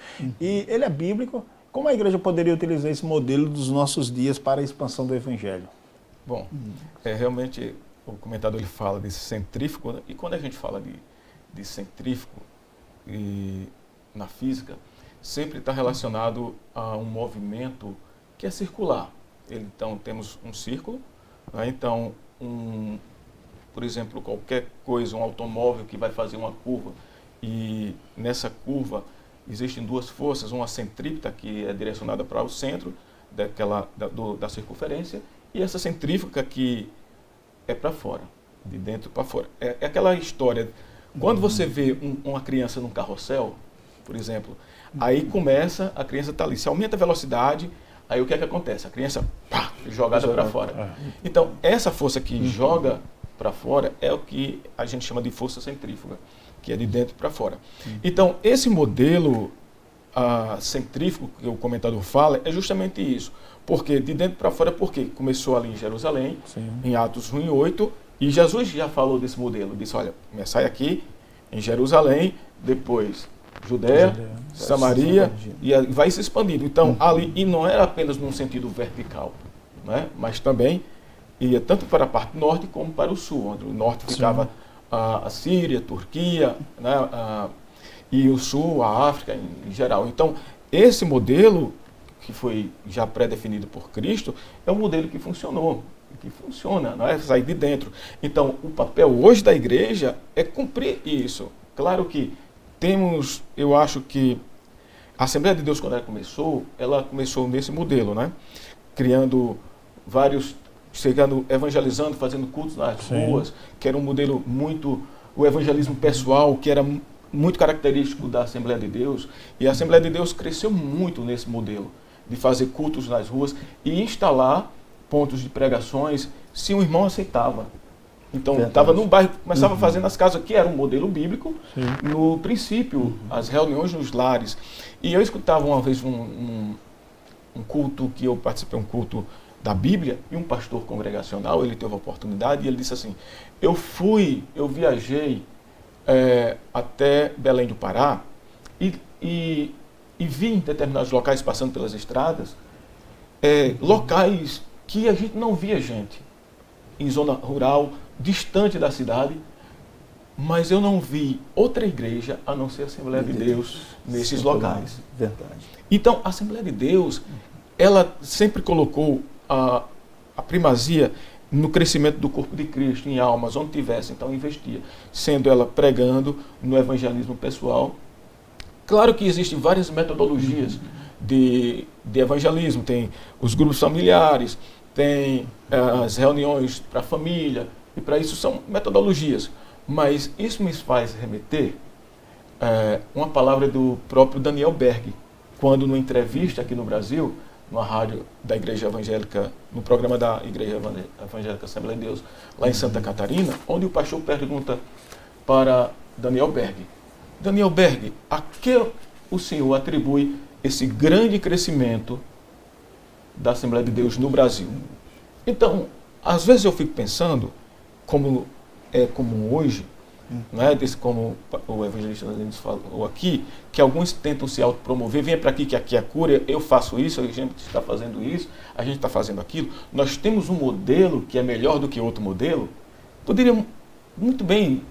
e ele é bíblico. Como a igreja poderia utilizar esse modelo dos nossos dias para a expansão do evangelho? Bom, realmente o comentador ele fala desse centrífugo, e quando a gente fala de centrífugo na física, sempre está relacionado a um movimento que é circular. Então, temos um círculo, né? Então, por exemplo, qualquer coisa, um automóvel que vai fazer uma curva, e nessa curva existem duas forças, uma centrípeta, que é direcionada para o centro da circunferência, e essa centrífuga que é para fora, de dentro para fora. É aquela história, quando você vê uma criança num carrossel, por exemplo, aí começa, a criança está ali, se aumenta a velocidade, aí o que é que acontece? A criança, pá, jogada para fora. Então, essa força que joga para fora é o que a gente chama de força centrífuga, que é de dentro para fora. Então, esse modelo centrífugo que o comentador fala é justamente isso. Porque de dentro para fora, porque começou ali em Jerusalém, em Atos 1:8, e Jesus já falou desse modelo, disse, olha, sai aqui em Jerusalém, depois Judéia, Samaria, e vai se expandindo. Então, ali, e não era apenas num sentido vertical, né? Mas também ia tanto para a parte norte como para o sul, onde o norte ficava a Síria, a Turquia, né? E o sul, a África em geral. Então, esse modelo, que foi já pré-definido por Cristo, é um modelo que funcionou, que funciona, não é sair de dentro. Então, o papel hoje da igreja é cumprir isso. Claro que temos, eu acho que a Assembleia de Deus, quando ela começou nesse modelo, né? Criando vários, chegando, evangelizando, fazendo cultos nas ruas, que era um modelo muito, o evangelismo pessoal, que era muito característico da Assembleia de Deus, e a Assembleia de Deus cresceu muito nesse modelo, de fazer cultos nas ruas e instalar pontos de pregações, se um irmão aceitava. Então, estava num bairro, começava a fazer nas casas, que era um modelo bíblico, no princípio, as reuniões nos lares. E eu escutava uma vez um culto, que eu participei, um culto da Bíblia, e um pastor congregacional, ele teve a oportunidade, e ele disse assim, eu viajei até Belém do Pará e vi em determinados locais, passando pelas estradas, locais que a gente não via gente, em zona rural, distante da cidade, mas eu não vi outra igreja a não ser a Assembleia de Deus nesses locais. Verdade. Então, a Assembleia de Deus, ela sempre colocou a primazia no crescimento do corpo de Cristo, em almas, onde tivesse, então investia, sendo ela pregando no evangelismo pessoal. Claro que existem várias metodologias de evangelismo, tem os grupos familiares, tem as reuniões para a família, e para isso são metodologias. Mas isso me faz remeter uma palavra do próprio Daniel Berg, quando numa entrevista aqui no Brasil, numa rádio da Igreja Evangélica, no programa da Igreja Evangélica Assembleia de Deus, lá em Santa Catarina, onde o pastor pergunta para Daniel Berg, a que o senhor atribui esse grande crescimento da Assembleia de Deus no Brasil? Então, às vezes eu fico pensando, como é comum hoje, né, como o evangelista Denis falou aqui, que alguns tentam se autopromover, venha para aqui que aqui é a cura, eu faço isso, a gente está fazendo isso, a gente está fazendo aquilo. Nós temos um modelo que é melhor do que outro modelo. Poderia muito bem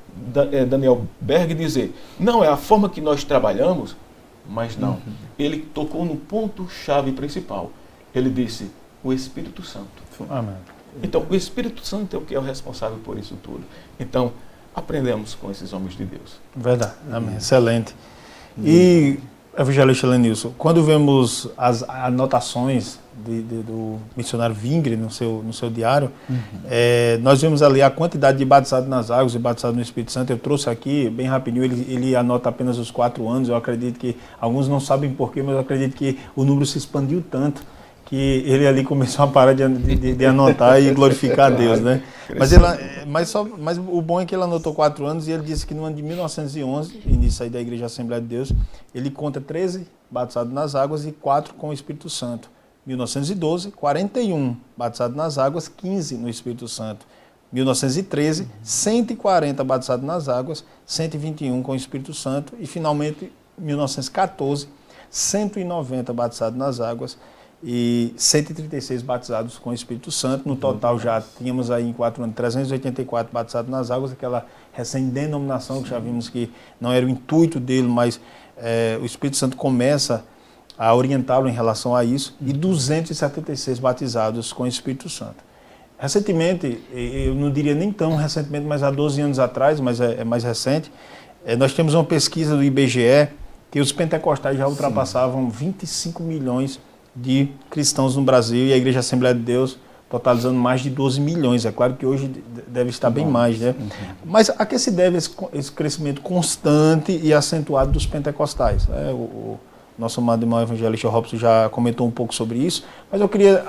Daniel Berg dizer, não, é a forma que nós trabalhamos, mas não. Ele tocou no ponto-chave principal. Ele disse, o Espírito Santo. Amém. Então, o Espírito Santo é o que é o responsável por isso tudo. Então, aprendemos com esses homens de Deus. Verdade. Amém. Excelente. E, evangelista Lenilson, quando vemos as anotações do missionário Vingre no seu diário, nós vemos ali a quantidade de batizados nas águas e batizados no Espírito Santo. Eu trouxe aqui, bem rapidinho, ele anota apenas os 4 anos. Eu acredito que, alguns não sabem porquê, mas eu acredito que o número se expandiu tanto que ele ali começou a parar de anotar e glorificar a Deus, né? Mas o bom é que ele anotou 4 anos e ele disse que no ano de 1911, início aí da Igreja Assembleia de Deus, ele conta 13 batizados nas águas e 4 com o Espírito Santo. 1912, 41 batizados nas águas, 15 no Espírito Santo. 1913, 140 batizados nas águas, 121 com o Espírito Santo. E finalmente, 1914, 190 batizados nas águas e 136 batizados com o Espírito Santo. No total já tínhamos aí em 4 anos 384 batizados nas águas, aquela recém-denominação que já vimos que não era o intuito dele, mas o Espírito Santo começa a orientá-lo em relação a isso, e 276 batizados com o Espírito Santo. Recentemente, eu não diria nem tão recentemente, mas há 12 anos atrás, mas é mais recente, nós temos uma pesquisa do IBGE que os pentecostais já ultrapassavam 25 milhões de cristãos no Brasil, e a Igreja Assembleia de Deus totalizando mais de 12 milhões. É claro que hoje deve estar bem mais, né? Mas a que se deve esse crescimento constante e acentuado dos pentecostais? O nosso amado irmão evangelista Robson já comentou um pouco sobre isso, mas eu queria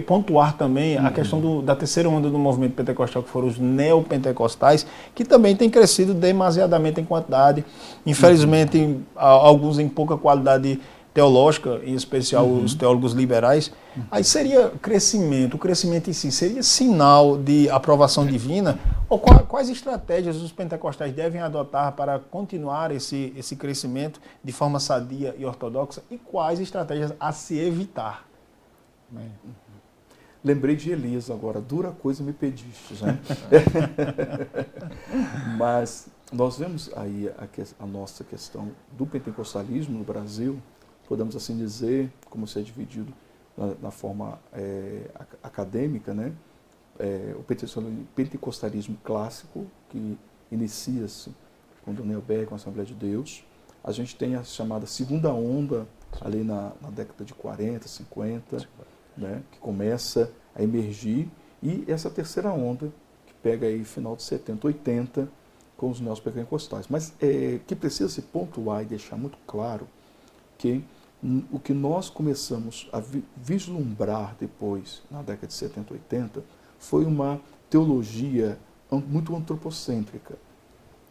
pontuar também a questão da terceira onda do movimento pentecostal, que foram os neopentecostais, que também tem crescido demasiadamente em quantidade. Infelizmente, alguns em pouca qualidade teológica, em especial os teólogos liberais. Aí seria o crescimento em si, seria sinal de aprovação divina? Ou quais estratégias os pentecostais devem adotar para continuar esse crescimento de forma sadia e ortodoxa? E quais estratégias a se evitar? Lembrei de Elias agora, dura coisa me pedistes, né? Mas nós vemos aí a nossa questão do pentecostalismo no Brasil, podemos assim dizer, como se é dividido na forma acadêmica, né? O pentecostalismo clássico, que inicia-se com Daniel Beck, com a Assembleia de Deus. A gente tem a chamada segunda onda, ali na década de 40, 50, né? Que começa a emergir, e essa terceira onda, que pega aí final de 70, 80, com os neopentecostais. Mas que precisa se pontuar e deixar muito claro que o que nós começamos a vislumbrar depois, na década de 70, 80, foi uma teologia muito antropocêntrica.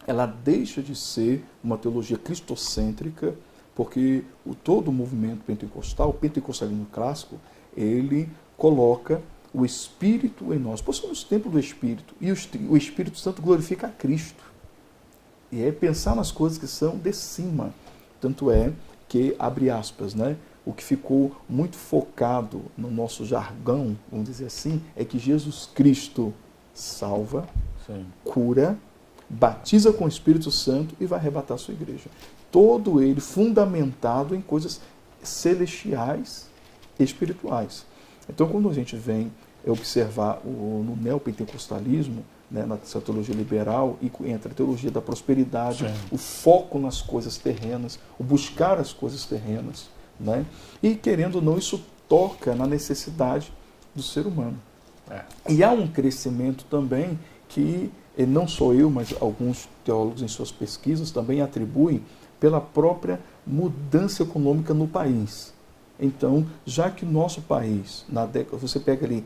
Ela deixa de ser uma teologia cristocêntrica, porque todo o movimento pentecostal, o pentecostalismo clássico, ele coloca o Espírito em nós. Pois somos templo do Espírito, e o Espírito Santo glorifica a Cristo. E é pensar nas coisas que são de cima. Tanto é que, abre aspas, né, o que ficou muito focado no nosso jargão, vamos dizer assim, é que Jesus Cristo salva, cura, batiza com o Espírito Santo e vai arrebatar a sua igreja. Todo ele fundamentado em coisas celestiais e espirituais. Então, quando a gente vem observar no neopentecostalismo, né, nessa teologia liberal, e entra a teologia da prosperidade, o foco nas coisas terrenas, o buscar as coisas terrenas, né? E, querendo ou não, isso toca na necessidade do ser humano. E há um crescimento também que, não só eu, mas alguns teólogos em suas pesquisas também atribuem pela própria mudança econômica no país. Então, já que o nosso país, você pega ali,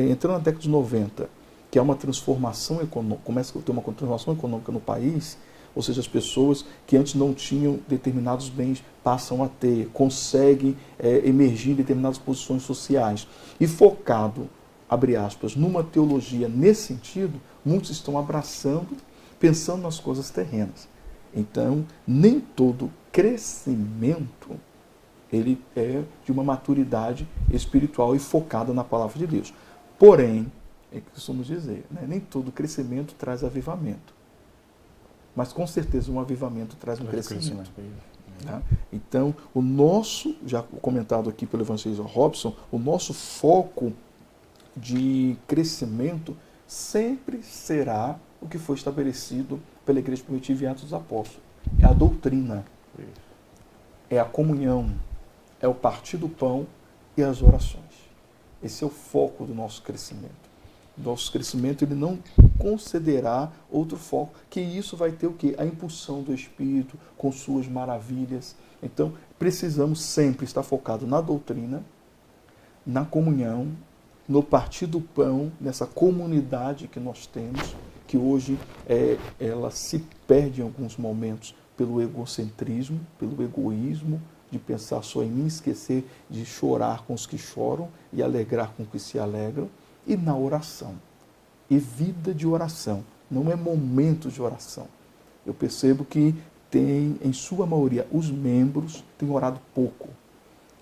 entrando na década de 90, que é uma transformação econômica, começa a ter uma transformação econômica no país, ou seja, as pessoas que antes não tinham determinados bens passam a ter, conseguem emergir em determinadas posições sociais. E focado, abre aspas, numa teologia nesse sentido, muitos estão abraçando, pensando nas coisas terrenas. Então, nem todo crescimento ele é de uma maturidade espiritual e focada na palavra de Deus. Porém, é que costumamos dizer, né? Nem todo crescimento traz avivamento. Mas com certeza um avivamento traz um crescimento. Tá? Então, o nosso, já comentado aqui pelo evangelista Robson, o nosso foco de crescimento sempre será o que foi estabelecido pela Igreja Primitiva e Atos dos Apóstolos. É a doutrina, é a comunhão, é o partir do pão e as orações. Esse é o foco do nosso crescimento. Nosso crescimento ele não concederá outro foco, que isso vai ter o quê? A impulsão do Espírito com suas maravilhas. Então, precisamos sempre estar focado na doutrina, na comunhão, no partir do pão, nessa comunidade que nós temos, que hoje ela se perde em alguns momentos pelo egocentrismo, pelo egoísmo, de pensar só em mim, esquecer de chorar com os que choram e alegrar com os que se alegram, e na oração. E vida de oração, não é momento de oração. Eu percebo que tem, em sua maioria, os membros têm orado pouco.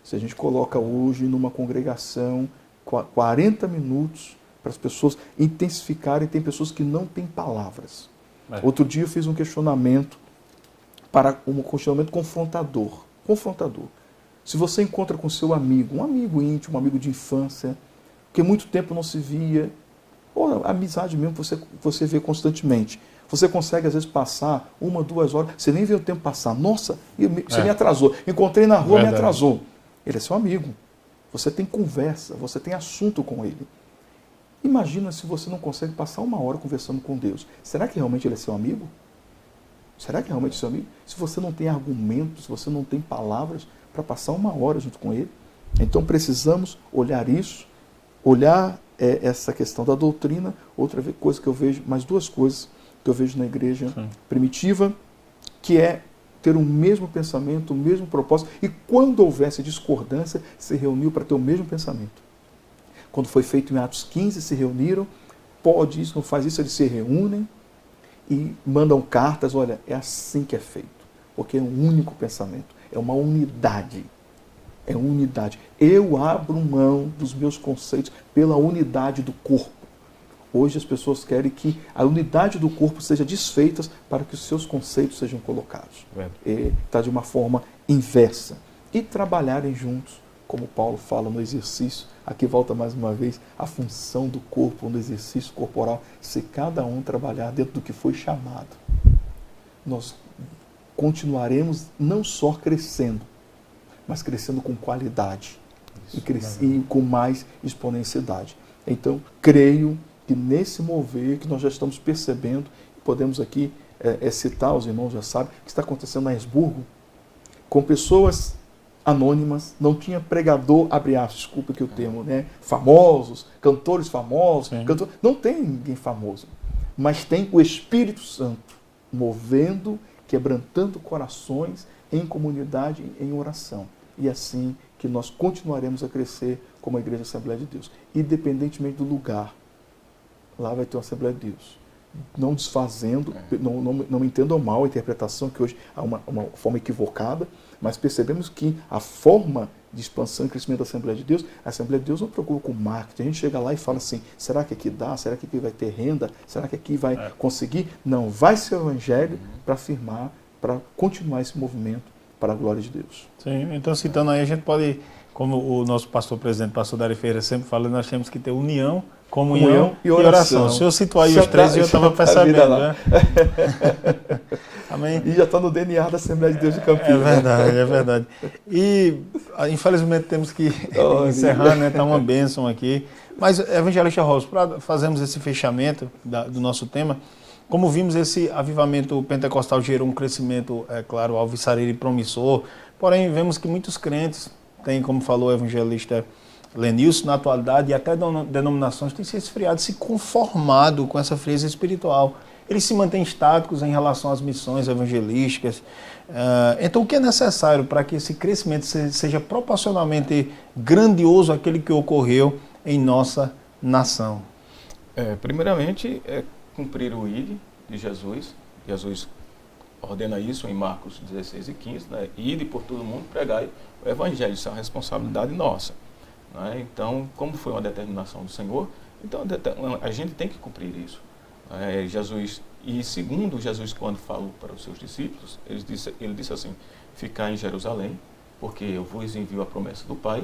Se a gente coloca hoje numa congregação 40 minutos para as pessoas intensificarem, tem pessoas que não têm palavras. Outro dia eu fiz um questionamento confrontador. Se você encontra com seu amigo, um amigo íntimo, um amigo de infância, que muito tempo não se via, ou amizade mesmo você vê constantemente, você consegue às vezes passar 1, 2 horas, você nem vê o tempo passar. Nossa, você me atrasou. Encontrei na rua, me atrasou. Ele é seu amigo. você tem conversa, você tem assunto com Ele. Imagina se você não consegue passar uma hora conversando com Deus. Será que realmente Ele é seu amigo? Será que realmente é seu amigo? Se você não tem argumentos, se você não tem palavras para passar uma hora junto com Ele. Então precisamos olhar isso, olhar essa questão da doutrina. Outra coisa que eu vejo, mais duas coisas que eu vejo na igreja primitiva, que é ter o mesmo pensamento, o mesmo propósito, e quando houvesse discordância, se reuniu para ter o mesmo pensamento. Quando foi feito em Atos 15, se reuniram, pode isso, não faz isso, eles se reúnem e mandam cartas, olha, é assim que é feito, porque é um único pensamento, é uma unidade. É unidade. Eu abro mão dos meus conceitos pela unidade do corpo. Hoje as pessoas querem que a unidade do corpo seja desfeita para que os seus conceitos sejam colocados. Está de uma forma inversa. E trabalharem juntos, como Paulo fala no exercício. Aqui volta mais uma vez a função do corpo no exercício corporal. Se cada um trabalhar dentro do que foi chamado, nós continuaremos não só crescendo, mas crescendo com qualidade e com mais exponencialidade. Então, creio que nesse mover que nós já estamos percebendo, podemos aqui citar, os irmãos já sabem, que está acontecendo na Esburgo, com pessoas anônimas, não tinha pregador, abre aspas, desculpa que o termo, né? Famosos, cantores famosos, não tem ninguém famoso, mas tem o Espírito Santo movendo, quebrantando corações em comunidade, em oração. E assim que nós continuaremos a crescer como a Igreja Assembleia de Deus. Independentemente do lugar, lá vai ter uma Assembleia de Deus. Não desfazendo, não me entendam mal a interpretação, que hoje há uma forma equivocada, mas percebemos que a forma de expansão e crescimento da Assembleia de Deus, a Assembleia de Deus não preocupa com marketing. A gente chega lá e fala assim, será que aqui dá? Será que aqui vai ter renda? Será que aqui vai conseguir? Não, vai ser o Evangelho para afirmar, para continuar esse movimento para a glória de Deus. Sim, então citando aí, a gente pode, como o nosso pastor presidente, pastor Dário Ferreira, sempre fala, nós temos que ter união, comunhão e oração. Se eu situar aí os três, eu estava percebendo, né? Amém? E já está no DNA da Assembleia de Deus de Campinas. É verdade, é verdade. E, infelizmente, temos que encerrar, né? Está uma bênção aqui. Mas, Evangelista Robson, para fazermos esse fechamento do nosso tema, como vimos, esse avivamento pentecostal gerou um crescimento, claro, alvissareiro e promissor, porém, vemos que muitos crentes têm, como falou o evangelista Lenilson, na atualidade, e até denominações, têm se esfriado, se conformado com essa frieza espiritual. Eles se mantêm estáticos em relação às missões evangelísticas. Então, o que é necessário para que esse crescimento seja proporcionalmente grandioso àquele que ocorreu em nossa nação? Primeiramente, cumprir o ID de Jesus. Jesus ordena isso em Marcos 16 e 15, né? Ide por todo mundo, pregai o Evangelho. Isso é uma responsabilidade nossa, né? Então, como foi uma determinação do Senhor, então a gente tem que cumprir isso. Jesus, e segundo Jesus, quando falou para os seus discípulos, ele disse assim, ficai em Jerusalém, porque eu vos envio a promessa do Pai,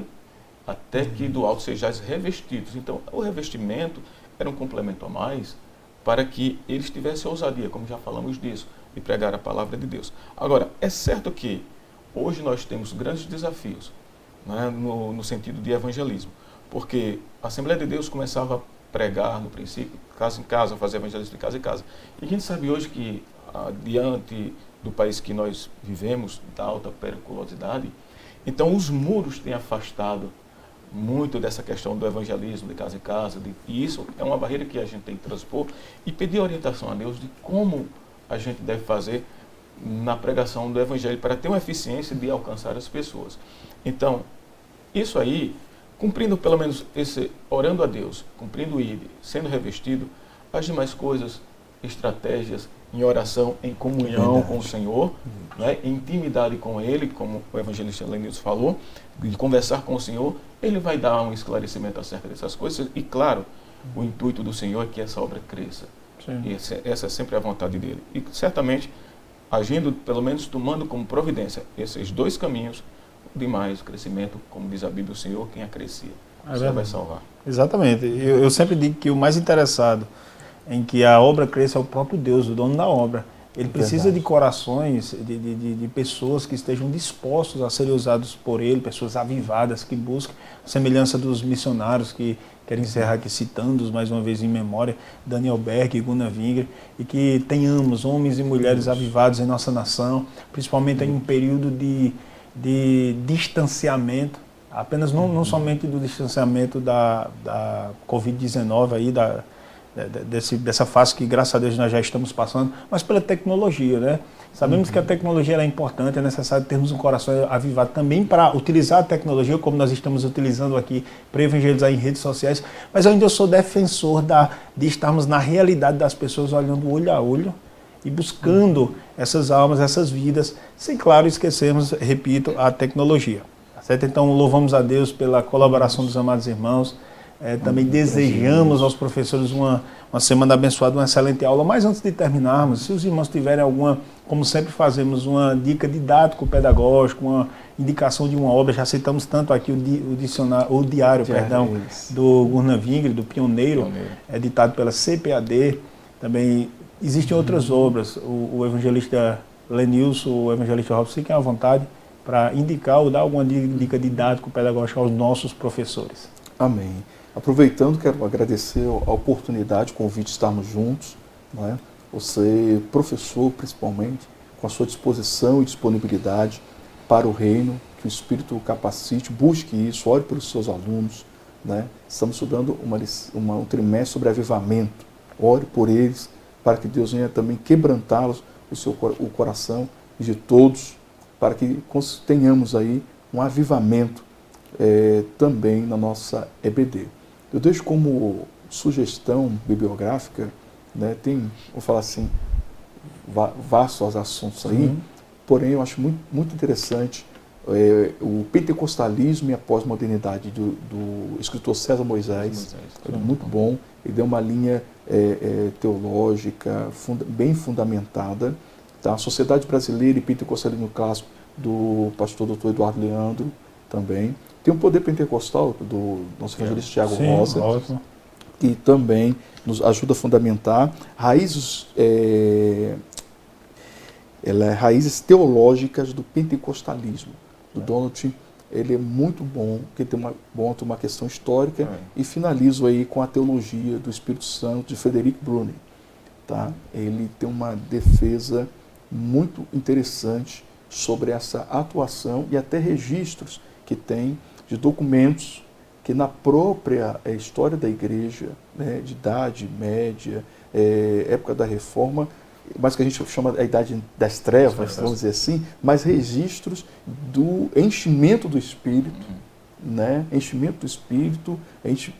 até que do alto sejais revestidos. Então, o revestimento era um complemento a mais, para que eles tivessem ousadia, como já falamos disso, de pregar a palavra de Deus. Agora, é certo que hoje nós temos grandes desafios, né, no sentido de evangelismo, porque a Assembleia de Deus começava a pregar, no princípio, casa em casa, fazer evangelismo de casa em casa. E a gente sabe hoje que, diante do país que nós vivemos, da alta periculosidade, então os muros têm afastado muito dessa questão do evangelismo de casa em casa, e isso é uma barreira que a gente tem que transpor e pedir orientação a Deus de como a gente deve fazer na pregação do evangelho para ter uma eficiência de alcançar as pessoas. Então, isso aí, cumprindo pelo menos orando a Deus, cumprindo o ID, sendo revestido, as demais coisas, estratégias, em oração, em comunhão com o Senhor, né, em intimidade com Ele, como o evangelista Lenilson falou, de conversar com o Senhor, Ele vai dar um esclarecimento acerca dessas coisas. E claro, o intuito do Senhor é que essa obra cresça. E essa é sempre a vontade dEle. E certamente, agindo, pelo menos tomando como providência esses dois caminhos, demais o crescimento, como diz a Bíblia do Senhor, quem acrescia. Você vai salvar. Exatamente. Eu sempre digo que o mais interessado em que a obra cresça é o próprio Deus, o dono da obra. Ele precisa de corações, de pessoas que estejam dispostos a serem usados por ele, pessoas avivadas que buscam a semelhança dos missionários que quero encerrar aqui citando-os mais uma vez em memória, Daniel Berg e Gunnar Wingre, e que tenhamos homens e mulheres avivados em nossa nação, principalmente em um período de distanciamento, apenas não somente do distanciamento da Covid-19 aí, dessa fase que, graças a Deus, nós já estamos passando, mas pela tecnologia, né? Sabemos que a tecnologia é importante, é necessário termos um coração avivado também para utilizar a tecnologia, como nós estamos utilizando aqui, para evangelizar em redes sociais, mas eu ainda sou defensor de estarmos na realidade das pessoas, olhando olho a olho e buscando essas almas, essas vidas, sem, claro, esquecermos, repito, a tecnologia. Tá certo? Então, louvamos a Deus pela colaboração dos amados irmãos. Também desejamos aos professores uma semana abençoada, uma excelente aula. Mas antes de terminarmos, se os irmãos tiverem alguma, como sempre fazemos, uma dica didático-pedagógica, uma indicação de uma obra, já citamos tanto aqui o diário do Gunnar Wingre, do Pioneiro, editado pela CPAD. Também existem outras obras, o evangelista Lenilson, o evangelista Robson, fiquem à vontade para indicar ou dar alguma dica didático-pedagógica aos nossos professores. Amém. Aproveitando, quero agradecer a oportunidade, o convite de estarmos juntos, não é? Você, professor principalmente, com a sua disposição e disponibilidade para o reino, que o Espírito o capacite, busque isso, ore pelos seus alunos, né? Estamos estudando um trimestre sobre avivamento, ore por eles, para que Deus venha também quebrantá-los, o coração de todos, para que tenhamos aí um avivamento também na nossa EBD. Eu deixo como sugestão bibliográfica, né, vou falar assim, vastos assuntos aí, porém eu acho muito, muito interessante o Pentecostalismo e a Pós-Modernidade do escritor César Moisés. Ele é muito bom, ele deu uma linha teológica bem fundamentada. Tá? A Sociedade Brasileira e Pentecostalismo Clássico, do pastor Dr. Eduardo Leandro, também. Tem o Poder Pentecostal, do nosso evangelista Tiago Rosa, que também nos ajuda a fundamentar raízes teológicas do pentecostalismo. Do Donald, ele é muito bom, porque tem uma questão histórica, e finalizo aí com a teologia do Espírito Santo, de Frederick Bruner. Tá? Ele tem uma defesa muito interessante sobre essa atuação e até registros que tem de documentos que na própria história da igreja, né, de Idade Média, época da Reforma, mas que a gente chama a Idade das Trevas, vamos dizer assim, mas registros do enchimento do Espírito, né, enchimento do Espírito,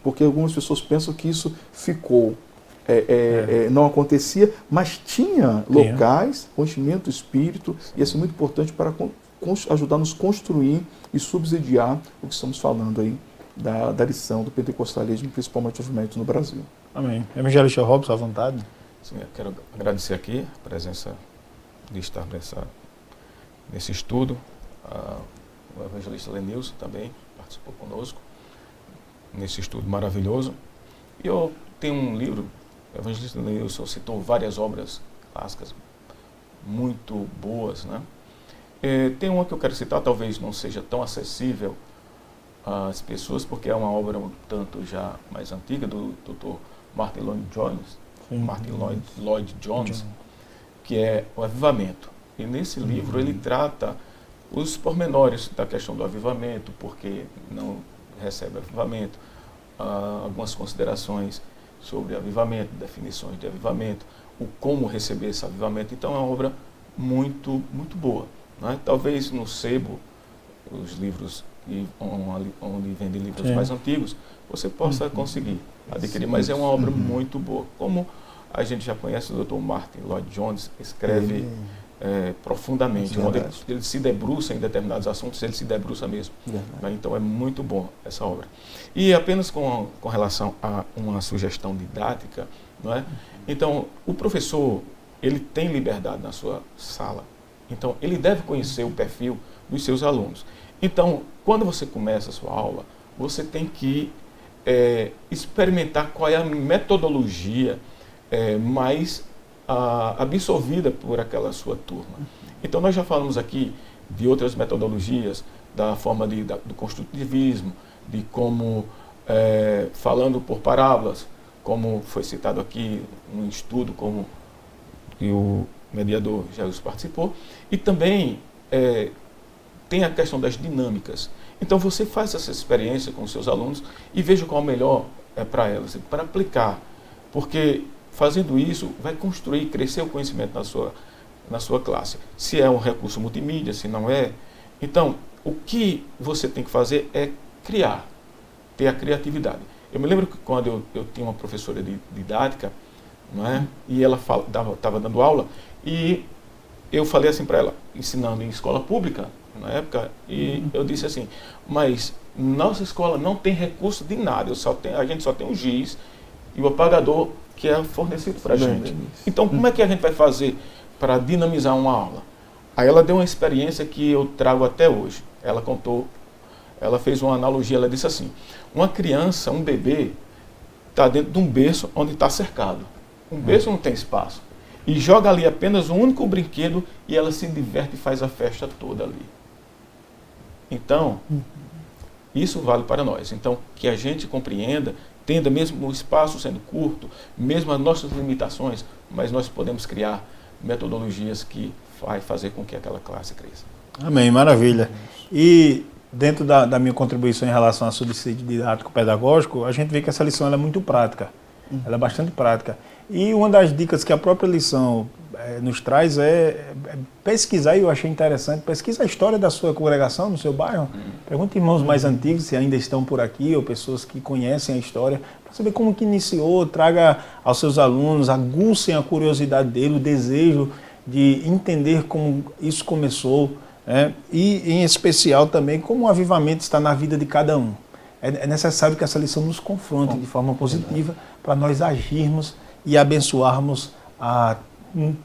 porque algumas pessoas pensam que isso ficou, não acontecia, mas tinha locais com enchimento do Espírito, e isso é muito importante para ajudar a nos construir e subsidiar o que estamos falando aí da lição do pentecostalismo, principalmente o movimento no Brasil. Amém. Evangelista Robson, à vontade. Sim, eu quero agradecer aqui a presença de estar nesse estudo. O evangelista Lenilson também participou conosco nesse estudo maravilhoso. E eu tenho um livro, o evangelista Lenilson citou várias obras clássicas muito boas, né? Tem uma que eu quero citar, talvez não seja tão acessível às pessoas, porque é uma obra um tanto já mais antiga, do Dr. Martin Lloyd Jones, que é o Avivamento. E nesse livro ele trata os pormenores da questão do avivamento, porque não recebe avivamento, algumas considerações sobre avivamento, definições de avivamento, o como receber esse avivamento. Então é uma obra muito, muito boa. Né? Talvez no sebo, os livros onde vendem livros mais antigos, você possa conseguir adquirir, mas é uma obra muito boa. Como a gente já conhece, o Dr. Martin Lloyd Jones escreve profundamente, onde ele se debruça em determinados assuntos, ele se debruça mesmo. Né? Então é muito bom essa obra. E apenas com relação a uma sugestão didática, não é? Então o professor, ele tem liberdade na sua sala. Então, ele deve conhecer o perfil dos seus alunos. Então, quando você começa a sua aula, você tem que experimentar qual é a metodologia mais absorvida por aquela sua turma. Então nós já falamos aqui de outras metodologias, da forma do construtivismo, de como, falando por parábolas, como foi citado aqui um estudo como que o mediador Jesus participou, e também tem a questão das dinâmicas. Então você faz essa experiência com os seus alunos e veja qual é o melhor para elas, para aplicar, porque fazendo isso vai construir, crescer o conhecimento na sua classe. Se é um recurso multimídia, se não é. Então, o que você tem que fazer é criar, ter a criatividade. Eu me lembro que quando eu tinha uma professora de didática, não é? E ela estava dando aula, e eu falei assim para ela, ensinando em escola pública, na época, e eu disse assim, mas nossa escola não tem recurso de nada, a gente só tem o giz e o apagador que é fornecido para a gente. Então, como é que a gente vai fazer para dinamizar uma aula? Aí ela deu uma experiência que eu trago até hoje. Ela contou, ela fez uma analogia, ela disse assim, uma criança, um bebê, está dentro de um berço onde está cercado. Um berço não tem espaço. E joga ali apenas um único brinquedo e ela se diverte e faz a festa toda ali. Então, isso vale para nós. Então, que a gente compreenda, entenda mesmo o espaço sendo curto, mesmo as nossas limitações, mas nós podemos criar metodologias que vai fazer com que aquela classe cresça. Amém, maravilha. E dentro da minha contribuição em relação ao subsídio didático-pedagógico, a gente vê que essa lição ela é muito prática, ela é bastante prática. E uma das dicas que a própria lição nos traz é pesquisar, e eu achei interessante, pesquisa a história da sua congregação, no seu bairro. Pergunte irmãos mais antigos se ainda estão por aqui, ou pessoas que conhecem a história, para saber como que iniciou, traga aos seus alunos, aguçem a curiosidade dele, o desejo de entender como isso começou, né? E em especial também como o avivamento está na vida de cada um. É necessário que essa lição nos confronte de forma positiva para nós agirmos e abençoarmos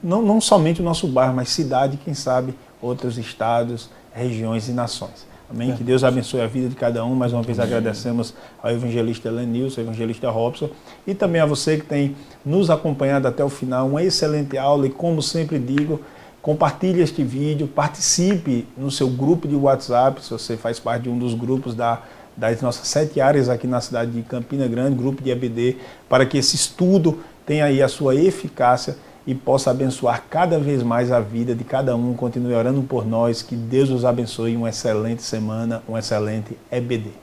não somente o nosso bairro, mas cidade, quem sabe outros estados, regiões e nações. Amém? Que Deus abençoe a vida de cada um. Mais uma vez agradecemos ao evangelista Elenilson, ao evangelista Robson, e também a você que tem nos acompanhado até o final. Uma excelente aula, e como sempre digo, compartilhe este vídeo, participe no seu grupo de WhatsApp, se você faz parte de um dos grupos das nossas 7 áreas aqui na cidade de Campina Grande, grupo de EBD, para que esse estudo tenha aí a sua eficácia e possa abençoar cada vez mais a vida de cada um. Continue orando por nós, que Deus os abençoe. Uma excelente semana, um excelente EBD.